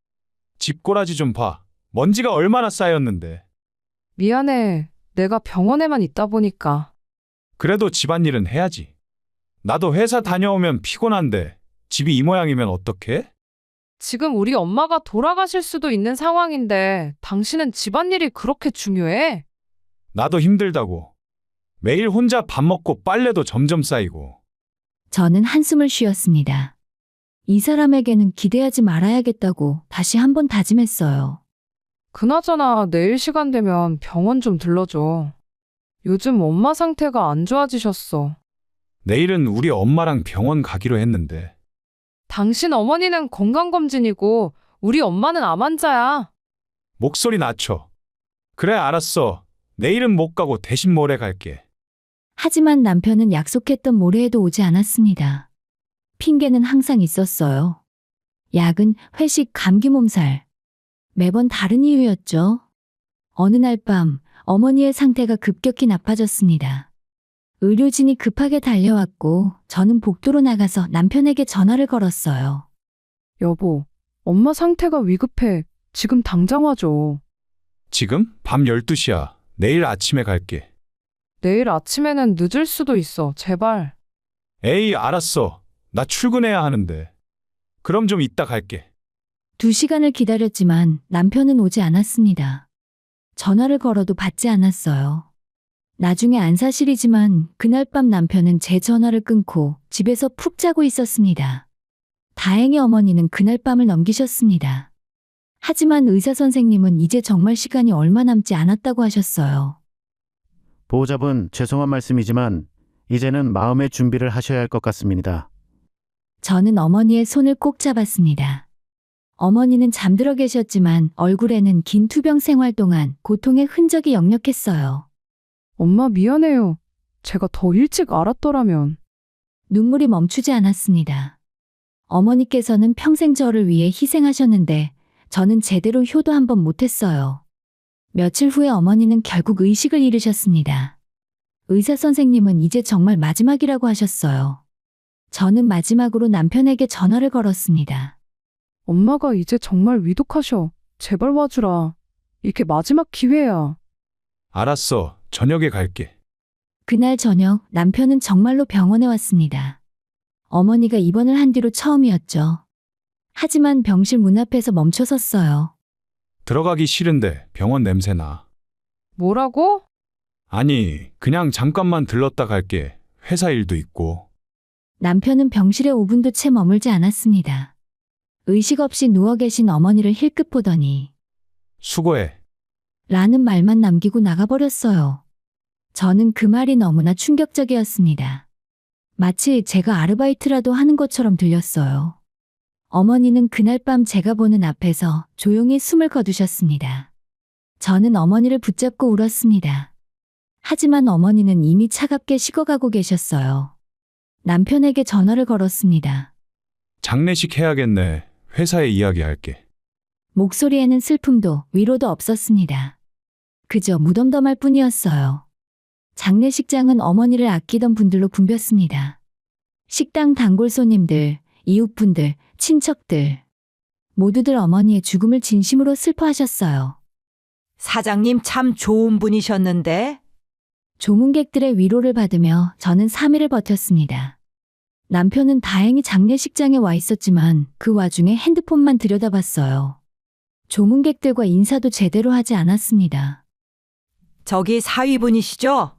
집 꼬라지 좀 봐. 먼지가 얼마나 쌓였는데. 미안해. 내가 병원에만 있다 보니까. 그래도 집안일은 해야지. 나도 회사 다녀오면 피곤한데 집이 이 모양이면 어떡해? 지금 우리 엄마가 돌아가실 수도 있는 상황인데 당신은 집안일이 그렇게 중요해? 나도 힘들다고. 매일 혼자 밥 먹고 빨래도 점점 쌓이고. 저는 한숨을 쉬었습니다. 이 사람에게는 기대하지 말아야겠다고 다시 한번 다짐했어요. 그나저나 내일 시간 되면 병원 좀 들러줘. 요즘 엄마 상태가 안 좋아지셨어. 내일은 우리 엄마랑 병원 가기로 했는데. 당신 어머니는 건강검진이고 우리 엄마는 암 환자야. 목소리 낮춰. 그래, 알았어. 내일은 못 가고 대신 모레 갈게. 하지만 남편은 약속했던 모레에도 오지 않았습니다. 핑계는 항상 있었어요. 야근, 회식, 감기 몸살. 매번 다른 이유였죠. 어느 날 밤 어머니의 상태가 급격히 나빠졌습니다. 의료진이 급하게 달려왔고 저는 복도로 나가서 남편에게 전화를 걸었어요. 여보, 엄마 상태가 위급해. 지금 당장 와줘. 지금? 밤 12시야. 내일 아침에 갈게. 내일 아침에는 늦을 수도 있어. 제발. 에이, 알았어. 나 출근해야 하는데. 그럼 좀 이따 갈게. 2시간을 기다렸지만 남편은 오지 않았습니다. 전화를 걸어도 받지 않았어요. 나중에 안 사실이지만 그날 밤 남편은 제 전화를 끊고 집에서 푹 자고 있었습니다. 다행히 어머니는 그날 밤을 넘기셨습니다. 하지만 의사 선생님은 이제 정말 시간이 얼마 남지 않았다고 하셨어요. 보호자분, 죄송한 말씀이지만 이제는 마음의 준비를 하셔야 할 것 같습니다. 저는 어머니의 손을 꼭 잡았습니다. 어머니는 잠들어 계셨지만 얼굴에는 긴 투병 생활 동안 고통의 흔적이 역력했어요. 엄마 미안해요. 제가 더 일찍 알았더라면. 눈물이 멈추지 않았습니다. 어머니께서는 평생 저를 위해 희생하셨는데 저는 제대로 효도 한 번 못했어요. 며칠 후에 어머니는 결국 의식을 잃으셨습니다. 의사 선생님은 이제 정말 마지막이라고 하셨어요. 저는 마지막으로 남편에게 전화를 걸었습니다. 엄마가 이제 정말 위독하셔. 제발 와주라. 이게 마지막 기회야. 알았어. 저녁에 갈게. 그날 저녁 남편은 정말로 병원에 왔습니다. 어머니가 입원을 한 뒤로 처음이었죠. 하지만 병실 문 앞에서 멈춰 섰어요. 들어가기 싫은데 병원 냄새 나. 뭐라고? 아니, 그냥 잠깐만 들렀다 갈게. 회사 일도 있고. 남편은 병실에 5분도 채 머물지 않았습니다. 의식 없이 누워 계신 어머니를 힐끗 보더니 수고해. 라는 말만 남기고 나가버렸어요. 저는 그 말이 너무나 충격적이었습니다. 마치 제가 아르바이트라도 하는 것처럼 들렸어요. 어머니는 그날 밤 제가 보는 앞에서 조용히 숨을 거두셨습니다. 저는 어머니를 붙잡고 울었습니다. 하지만 어머니는 이미 차갑게 식어가고 계셨어요. 남편에게 전화를 걸었습니다. 장례식 해야겠네. 회사에 이야기할게. 목소리에는 슬픔도 위로도 없었습니다. 그저 무덤덤할 뿐이었어요. 장례식장은 어머니를 아끼던 분들로 붐볐습니다. 식당 단골 손님들, 이웃분들, 친척들. 모두들 어머니의 죽음을 진심으로 슬퍼하셨어요. 사장님 참 좋은 분이셨는데. 조문객들의 위로를 받으며 저는 3일을 버텼습니다. 남편은 다행히 장례식장에 와 있었지만 그 와중에 핸드폰만 들여다봤어요. 조문객들과 인사도 제대로 하지 않았습니다. 저기 사위분이시죠?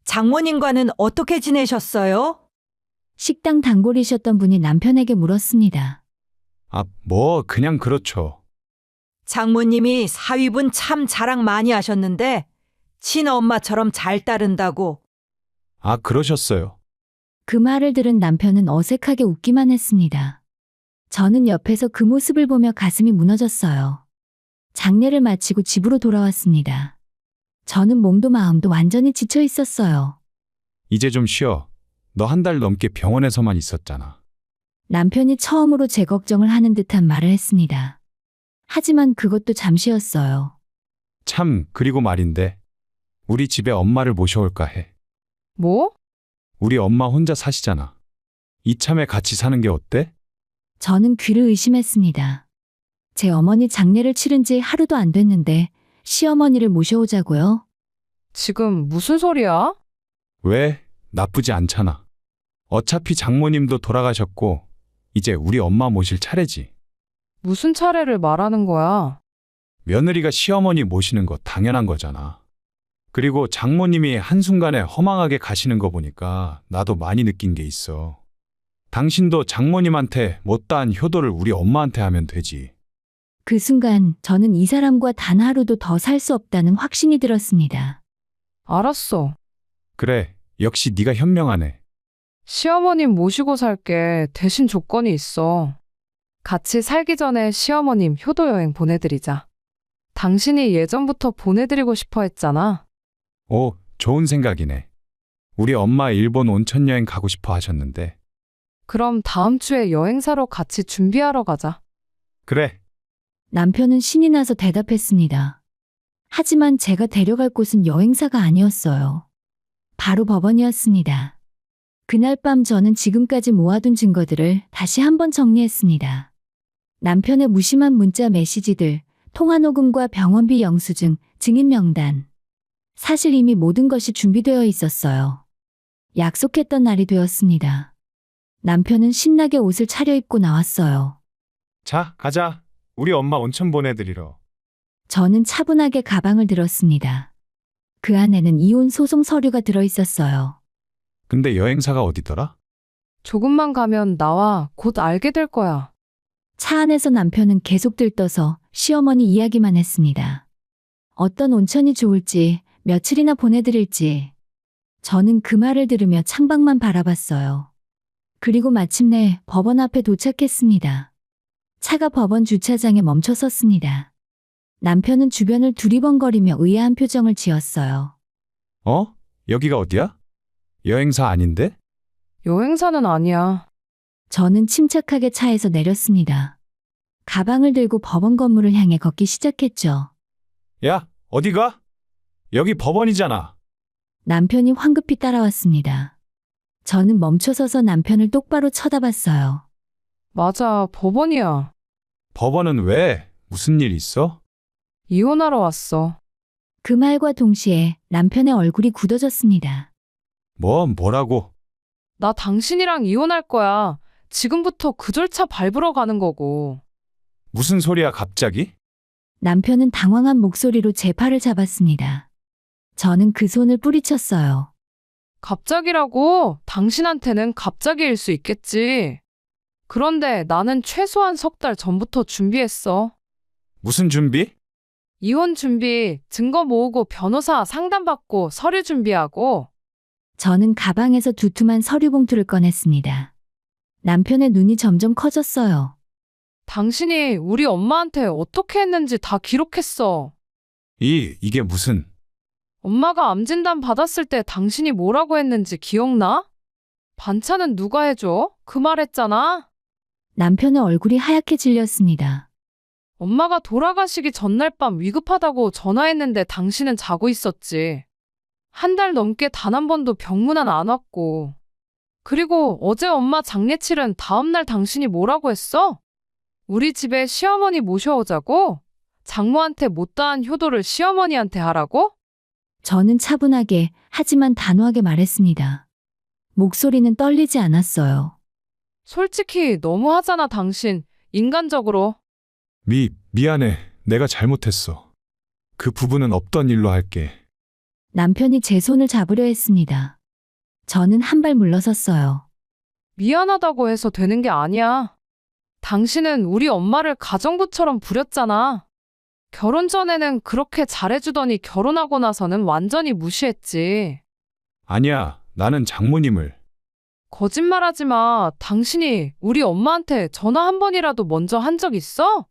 장모님과는 어떻게 지내셨어요? 식당 단골이셨던 분이 남편에게 물었습니다. 아, 그냥 그렇죠. 장모님이 사위분 참 자랑 많이 하셨는데 친엄마처럼 잘 따른다고. 아, 그러셨어요. 그 말을 들은 남편은 어색하게 웃기만 했습니다. 저는 옆에서 그 모습을 보며 가슴이 무너졌어요. 장례를 마치고 집으로 돌아왔습니다. 저는 몸도 마음도 완전히 지쳐 있었어요. 이제 좀 쉬어. 너 1달 넘게 병원에서만 있었잖아. 남편이 처음으로 제 걱정을 하는 듯한 말을 했습니다. 하지만 그것도 잠시였어요. 참, 그리고 말인데. 우리 집에 엄마를 모셔올까 해. 뭐? 우리 엄마 혼자 사시잖아. 이참에 같이 사는 게 어때? 저는 귀를 의심했습니다. 제 어머니 장례를 치른 지 하루도 안 됐는데 시어머니를 모셔오자고요? 지금 무슨 소리야? 왜? 나쁘지 않잖아. 어차피 장모님도 돌아가셨고 이제 우리 엄마 모실 차례지. 무슨 차례를 말하는 거야? 며느리가 시어머니 모시는 거 당연한 거잖아. 그리고 장모님이 한순간에 허망하게 가시는 거 보니까 나도 많이 느낀 게 있어. 당신도 장모님한테 못다한 효도를 우리 엄마한테 하면 되지. 그 순간 저는 이 사람과 단 하루도 더 살 수 없다는 확신이 들었습니다. 알았어. 그래, 역시 네가 현명하네. 시어머님 모시고 살게. 대신 조건이 있어. 같이 살기 전에 시어머님 효도 여행 보내드리자. 당신이 예전부터 보내드리고 싶어 했잖아. 오, 좋은 생각이네. 우리 엄마 일본 온천 여행 가고 싶어 하셨는데. 그럼 다음 주에 여행사로 같이 준비하러 가자. 그래. 남편은 신이 나서 대답했습니다. 하지만 제가 데려갈 곳은 여행사가 아니었어요. 바로 법원이었습니다. 그날 밤 저는 지금까지 모아둔 증거들을 다시 한번 정리했습니다. 남편의 무심한 문자 메시지들, 통화녹음과 병원비 영수증, 증인 명단. 사실 이미 모든 것이 준비되어 있었어요. 약속했던 날이 되었습니다. 남편은 신나게 옷을 차려입고 나왔어요. 자, 가자. 우리 엄마 온천 보내드리러. 저는 차분하게 가방을 들었습니다. 그 안에는 이혼 소송 서류가 들어있었어요. 근데 여행사가 어디더라? 조금만 가면 나와 곧 알게 될 거야. 차 안에서 남편은 계속 들떠서 시어머니 이야기만 했습니다. 어떤 온천이 좋을지, 며칠이나 보내드릴지. 저는 그 말을 들으며 창밖만 바라봤어요. 그리고 마침내 법원 앞에 도착했습니다. 차가 법원 주차장에 멈춰 섰습니다. 남편은 주변을 두리번거리며 의아한 표정을 지었어요. 어? 여기가 어디야? 여행사 아닌데? 여행사는 아니야. 저는 침착하게 차에서 내렸습니다. 가방을 들고 법원 건물을 향해 걷기 시작했죠. 야, 어디 가? 여기 법원이잖아. 남편이 황급히 따라왔습니다. 저는 멈춰서서 남편을 똑바로 쳐다봤어요. 맞아, 법원이야. 법원은 왜? 무슨 일 있어? 이혼하러 왔어. 그 말과 동시에 남편의 얼굴이 굳어졌습니다. 뭐라고? 나 당신이랑 이혼할 거야. 지금부터 그 절차 밟으러 가는 거고. 무슨 소리야 갑자기? 남편은 당황한 목소리로 제 팔을 잡았습니다. 저는 그 손을 뿌리쳤어요. 갑자기라고? 당신한테는 갑자기일 수 있겠지. 그런데 나는 최소한 3달 전부터 준비했어. 무슨 준비? 이혼 준비, 증거 모으고 변호사 상담받고 서류 준비하고. 저는 가방에서 두툼한 서류 봉투를 꺼냈습니다. 남편의 눈이 점점 커졌어요. 당신이 우리 엄마한테 어떻게 했는지 다 기록했어. 이게 무슨... 엄마가 암 진단 받았을 때 당신이 뭐라고 했는지 기억나? 반찬은 누가 해줘? 그 말했잖아. 남편의 얼굴이 하얗게 질렸습니다. 엄마가 돌아가시기 전날 밤 위급하다고 전화했는데 당신은 자고 있었지. 1달 넘게 단 한 번도 병문안 안 왔고. 그리고 어제 엄마 장례칠은 다음날 당신이 뭐라고 했어? 우리 집에 시어머니 모셔오자고? 장모한테 못다한 효도를 시어머니한테 하라고? 저는 차분하게 하지만 단호하게 말했습니다. 목소리는 떨리지 않았어요. 솔직히 너무하잖아, 당신. 인간적으로. 미안해. 내가 잘못했어. 그 부분은 없던 일로 할게. 남편이 제 손을 잡으려 했습니다. 저는 한 발 물러섰어요. 미안하다고 해서 되는 게 아니야. 당신은 우리 엄마를 가정부처럼 부렸잖아. 결혼 전에는 그렇게 잘해주더니 결혼하고 나서는 완전히 무시했지. 아니야. 나는 장모님을... 거짓말하지 마. 당신이 우리 엄마한테 전화 한 번이라도 먼저 한 적 있어?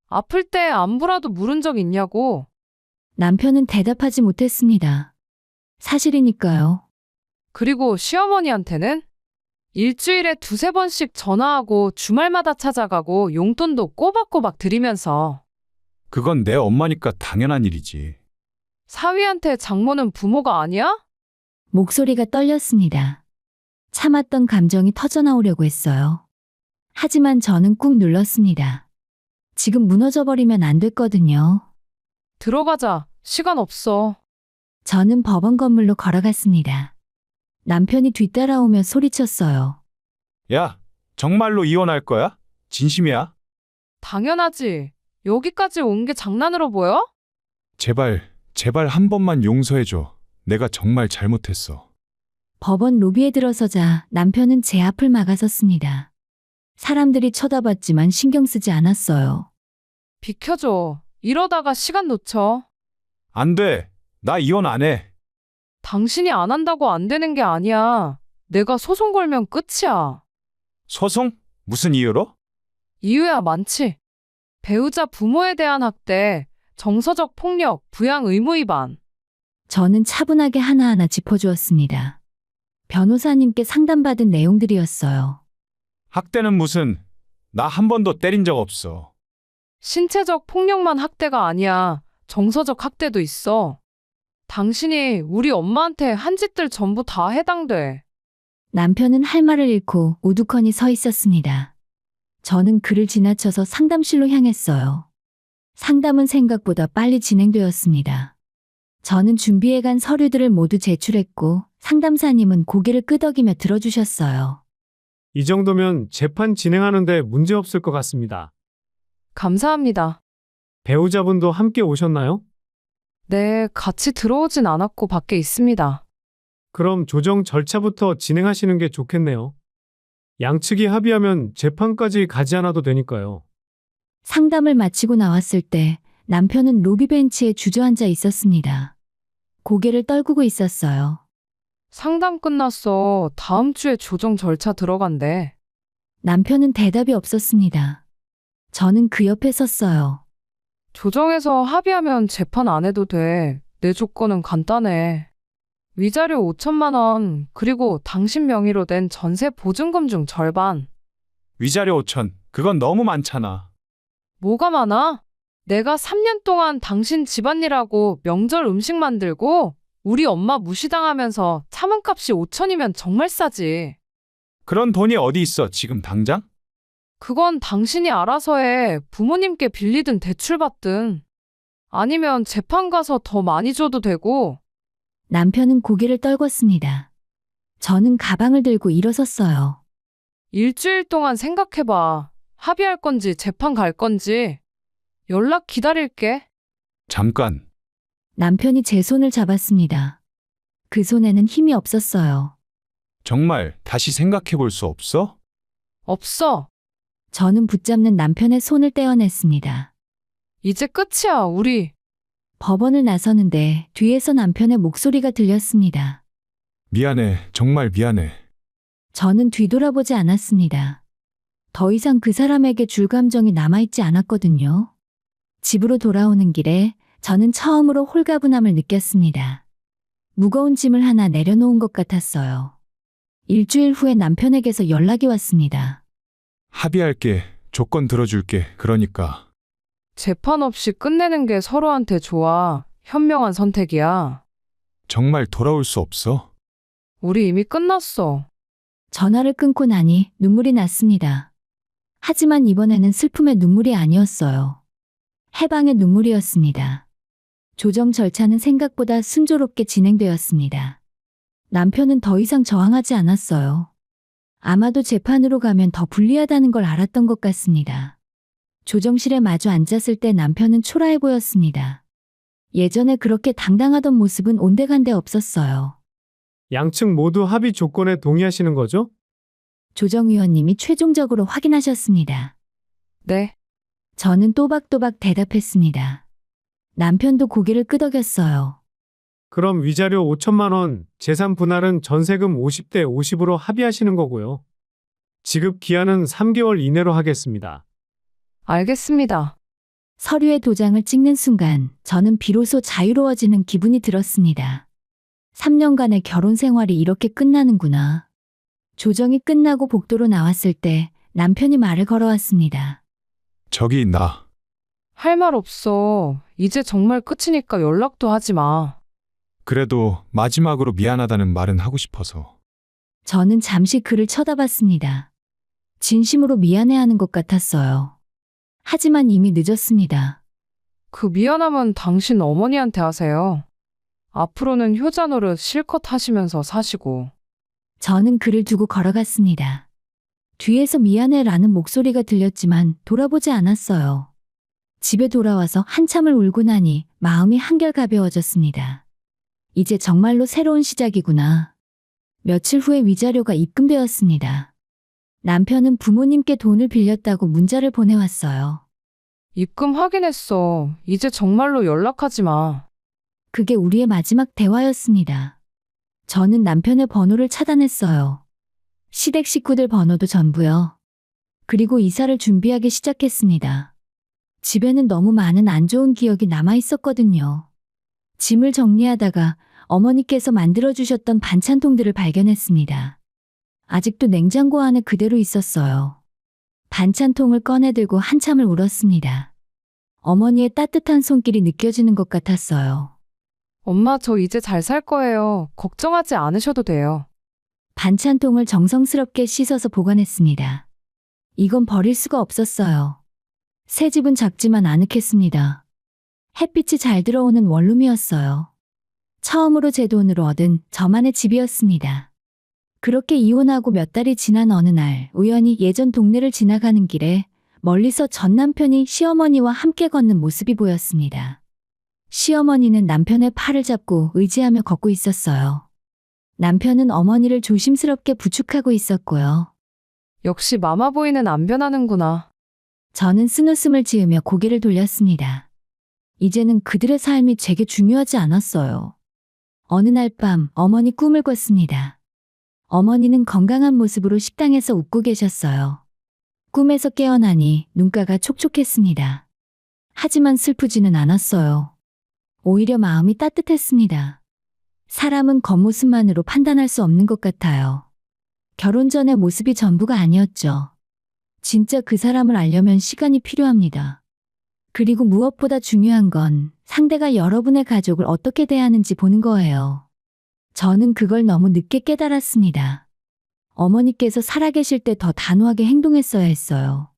아플 때 안부라도 물은 적 있냐고. 남편은 대답하지 못했습니다. 사실이니까요. 그리고 시어머니한테는? 일주일에 2-3번씩 전화하고 주말마다 찾아가고 용돈도 꼬박꼬박 드리면서. 그건 내 엄마니까 당연한 일이지. 사위한테 장모는 부모가 아니야? 목소리가 떨렸습니다. 참았던 감정이 터져나오려고 했어요. 하지만 저는 꾹 눌렀습니다. 지금 무너져버리면 안 됐거든요. 들어가자. 시간 없어. 저는 법원 건물로 걸어갔습니다. 남편이 뒤따라오며 소리쳤어요. 야, 정말로 이혼할 거야? 진심이야? 당연하지. 여기까지 온 게 장난으로 보여? 제발 한 번만 용서해줘. 내가 정말 잘못했어. 법원 로비에 들어서자 남편은 제 앞을 막아섰습니다. 사람들이 쳐다봤지만 신경 쓰지 않았어요. 비켜줘. 이러다가 시간 놓쳐. 안 돼. 나 이혼 안 해. 당신이 안 한다고 안 되는 게 아니야. 내가 소송 걸면 끝이야. 소송? 무슨 이유로? 이유야 많지. 배우자 부모에 대한 학대, 정서적 폭력, 부양 의무 위반. 저는 차분하게 하나하나 짚어주었습니다. 변호사님께 상담받은 내용들이었어요. 학대는 무슨... 나 한 번도 때린 적 없어. 신체적 폭력만 학대가 아니야. 정서적 학대도 있어. 당신이 우리 엄마한테 한 짓들 전부 다 해당돼. 남편은 할 말을 잃고 우두커니 서 있었습니다. 저는 그를 지나쳐서 상담실로 향했어요. 상담은 생각보다 빨리 진행되었습니다. 저는 준비해간 서류들을 모두 제출했고 상담사님은 고개를 끄덕이며 들어주셨어요. 이 정도면 재판 진행하는데 문제 없을 것 같습니다. 감사합니다. 배우자분도 함께 오셨나요? 네, 같이 들어오진 않았고 밖에 있습니다. 그럼 조정 절차부터 진행하시는 게 좋겠네요. 양측이 합의하면 재판까지 가지 않아도 되니까요. 상담을 마치고 나왔을 때 남편은 로비 벤치에 주저앉아 있었습니다. 고개를 떨구고 있었어요. 상담 끝났어. 다음 주에 조정 절차 들어간대. 남편은 대답이 없었습니다. 저는 그 옆에 섰어요. 조정에서 합의하면 재판 안 해도 돼. 내 조건은 간단해. 위자료 5천만 원, 그리고 당신 명의로 된 전세 보증금 중 절반. 위자료 5천. 그건 너무 많잖아. 뭐가 많아? 내가 3년 동안 당신 집안일하고 명절 음식 만들고 우리 엄마 무시당하면서 차문값이 5천이면 정말 싸지. 그런 돈이 어디 있어 지금 당장? 그건 당신이 알아서 해. 부모님께 빌리든 대출받든. 아니면 재판 가서 더 많이 줘도 되고. 남편은 고개를 떨궜습니다. 저는 가방을 들고 일어섰어요. 일주일 동안 생각해봐. 합의할 건지 재판 갈 건지. 연락 기다릴게. 잠깐. 남편이 제 손을 잡았습니다. 그 손에는 힘이 없었어요. 정말 다시 생각해 볼 수 없어? 없어. 저는 붙잡는 남편의 손을 떼어냈습니다. 이제 끝이야, 우리. 법원을 나서는데 뒤에서 남편의 목소리가 들렸습니다. 미안해. 정말 미안해. 저는 뒤돌아보지 않았습니다. 더 이상 그 사람에게 줄 감정이 남아있지 않았거든요. 집으로 돌아오는 길에 저는 처음으로 홀가분함을 느꼈습니다. 무거운 짐을 하나 내려놓은 것 같았어요. 일주일 후에 남편에게서 연락이 왔습니다. 합의할게. 조건 들어줄게. 그러니까. 재판 없이 끝내는 게 서로한테 좋아. 현명한 선택이야. 정말 돌아올 수 없어? 우리 이미 끝났어. 전화를 끊고 나니 눈물이 났습니다. 하지만 이번에는 슬픔의 눈물이 아니었어요. 해방의 눈물이었습니다. 조정 절차는 생각보다 순조롭게 진행되었습니다. 남편은 더 이상 저항하지 않았어요. 아마도 재판으로 가면 더 불리하다는 걸 알았던 것 같습니다. 조정실에 마주 앉았을 때 남편은 초라해 보였습니다. 예전에 그렇게 당당하던 모습은 온데간데 없었어요. 양측 모두 합의 조건에 동의하시는 거죠? 조정위원님이 최종적으로 확인하셨습니다. 네. 저는 또박또박 대답했습니다. 남편도 고개를 끄덕였어요. 그럼 위자료 5천만 원, 재산 분할은 전세금 50대 50으로 합의하시는 거고요. 지급 기한은 3개월 이내로 하겠습니다. 알겠습니다. 서류에 도장을 찍는 순간 저는 비로소 자유로워지는 기분이 들었습니다. 3년간의 결혼 생활이 이렇게 끝나는구나. 조정이 끝나고 복도로 나왔을 때 남편이 말을 걸어왔습니다. 저기 나. 할 말 없어. 이제 정말 끝이니까 연락도 하지 마. 그래도 마지막으로 미안하다는 말은 하고 싶어서. 저는 잠시 그를 쳐다봤습니다. 진심으로 미안해하는 것 같았어요. 하지만 이미 늦었습니다. 그 미안함은 당신 어머니한테 하세요. 앞으로는 효자 노릇 실컷 하시면서 사시고. 저는 그를 두고 걸어갔습니다. 뒤에서 미안해라는 목소리가 들렸지만 돌아보지 않았어요. 집에 돌아와서 한참을 울고 나니 마음이 한결 가벼워졌습니다. 이제 정말로 새로운 시작이구나. 며칠 후에 위자료가 입금되었습니다. 남편은 부모님께 돈을 빌렸다고 문자를 보내왔어요. 입금 확인했어. 이제 정말로 연락하지 마. 그게 우리의 마지막 대화였습니다. 저는 남편의 번호를 차단했어요. 시댁 식구들 번호도 전부요. 그리고 이사를 준비하기 시작했습니다. 집에는 너무 많은 안 좋은 기억이 남아 있었거든요. 짐을 정리하다가 어머니께서 만들어주셨던 반찬통들을 발견했습니다. 아직도 냉장고 안에 그대로 있었어요. 반찬통을 꺼내들고 한참을 울었습니다. 어머니의 따뜻한 손길이 느껴지는 것 같았어요. 엄마, 저 이제 잘 살 거예요. 걱정하지 않으셔도 돼요. 반찬통을 정성스럽게 씻어서 보관했습니다. 이건 버릴 수가 없었어요. 새 집은 작지만 아늑했습니다. 햇빛이 잘 들어오는 원룸이었어요. 처음으로 제 돈으로 얻은 저만의 집이었습니다. 그렇게 이혼하고 몇 달이 지난 어느 날 우연히 예전 동네를 지나가는 길에 멀리서 전 남편이 시어머니와 함께 걷는 모습이 보였습니다. 시어머니는 남편의 팔을 잡고 의지하며 걷고 있었어요. 남편은 어머니를 조심스럽게 부축하고 있었고요. 역시 마마보이는 안 변하는구나. 저는 쓴웃음을 지으며 고개를 돌렸습니다. 이제는 그들의 삶이 제게 중요하지 않았어요. 어느 날 밤 어머니 꿈을 꿨습니다. 어머니는 건강한 모습으로 식당에서 웃고 계셨어요. 꿈에서 깨어나니 눈가가 촉촉했습니다. 하지만 슬프지는 않았어요. 오히려 마음이 따뜻했습니다. 사람은 겉모습만으로 판단할 수 없는 것 같아요. 결혼 전의 모습이 전부가 아니었죠. 진짜 그 사람을 알려면 시간이 필요합니다. 그리고 무엇보다 중요한 건 상대가 여러분의 가족을 어떻게 대하는지 보는 거예요. 저는 그걸 너무 늦게 깨달았습니다. 어머니께서 살아계실 때 더 단호하게 행동했어야 했어요.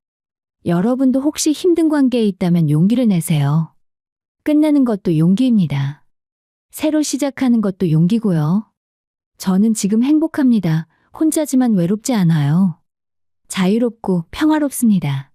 여러분도 혹시 힘든 관계에 있다면 용기를 내세요. 끝내는 것도 용기입니다. 새로 시작하는 것도 용기고요. 저는 지금 행복합니다. 혼자지만 외롭지 않아요. 자유롭고 평화롭습니다.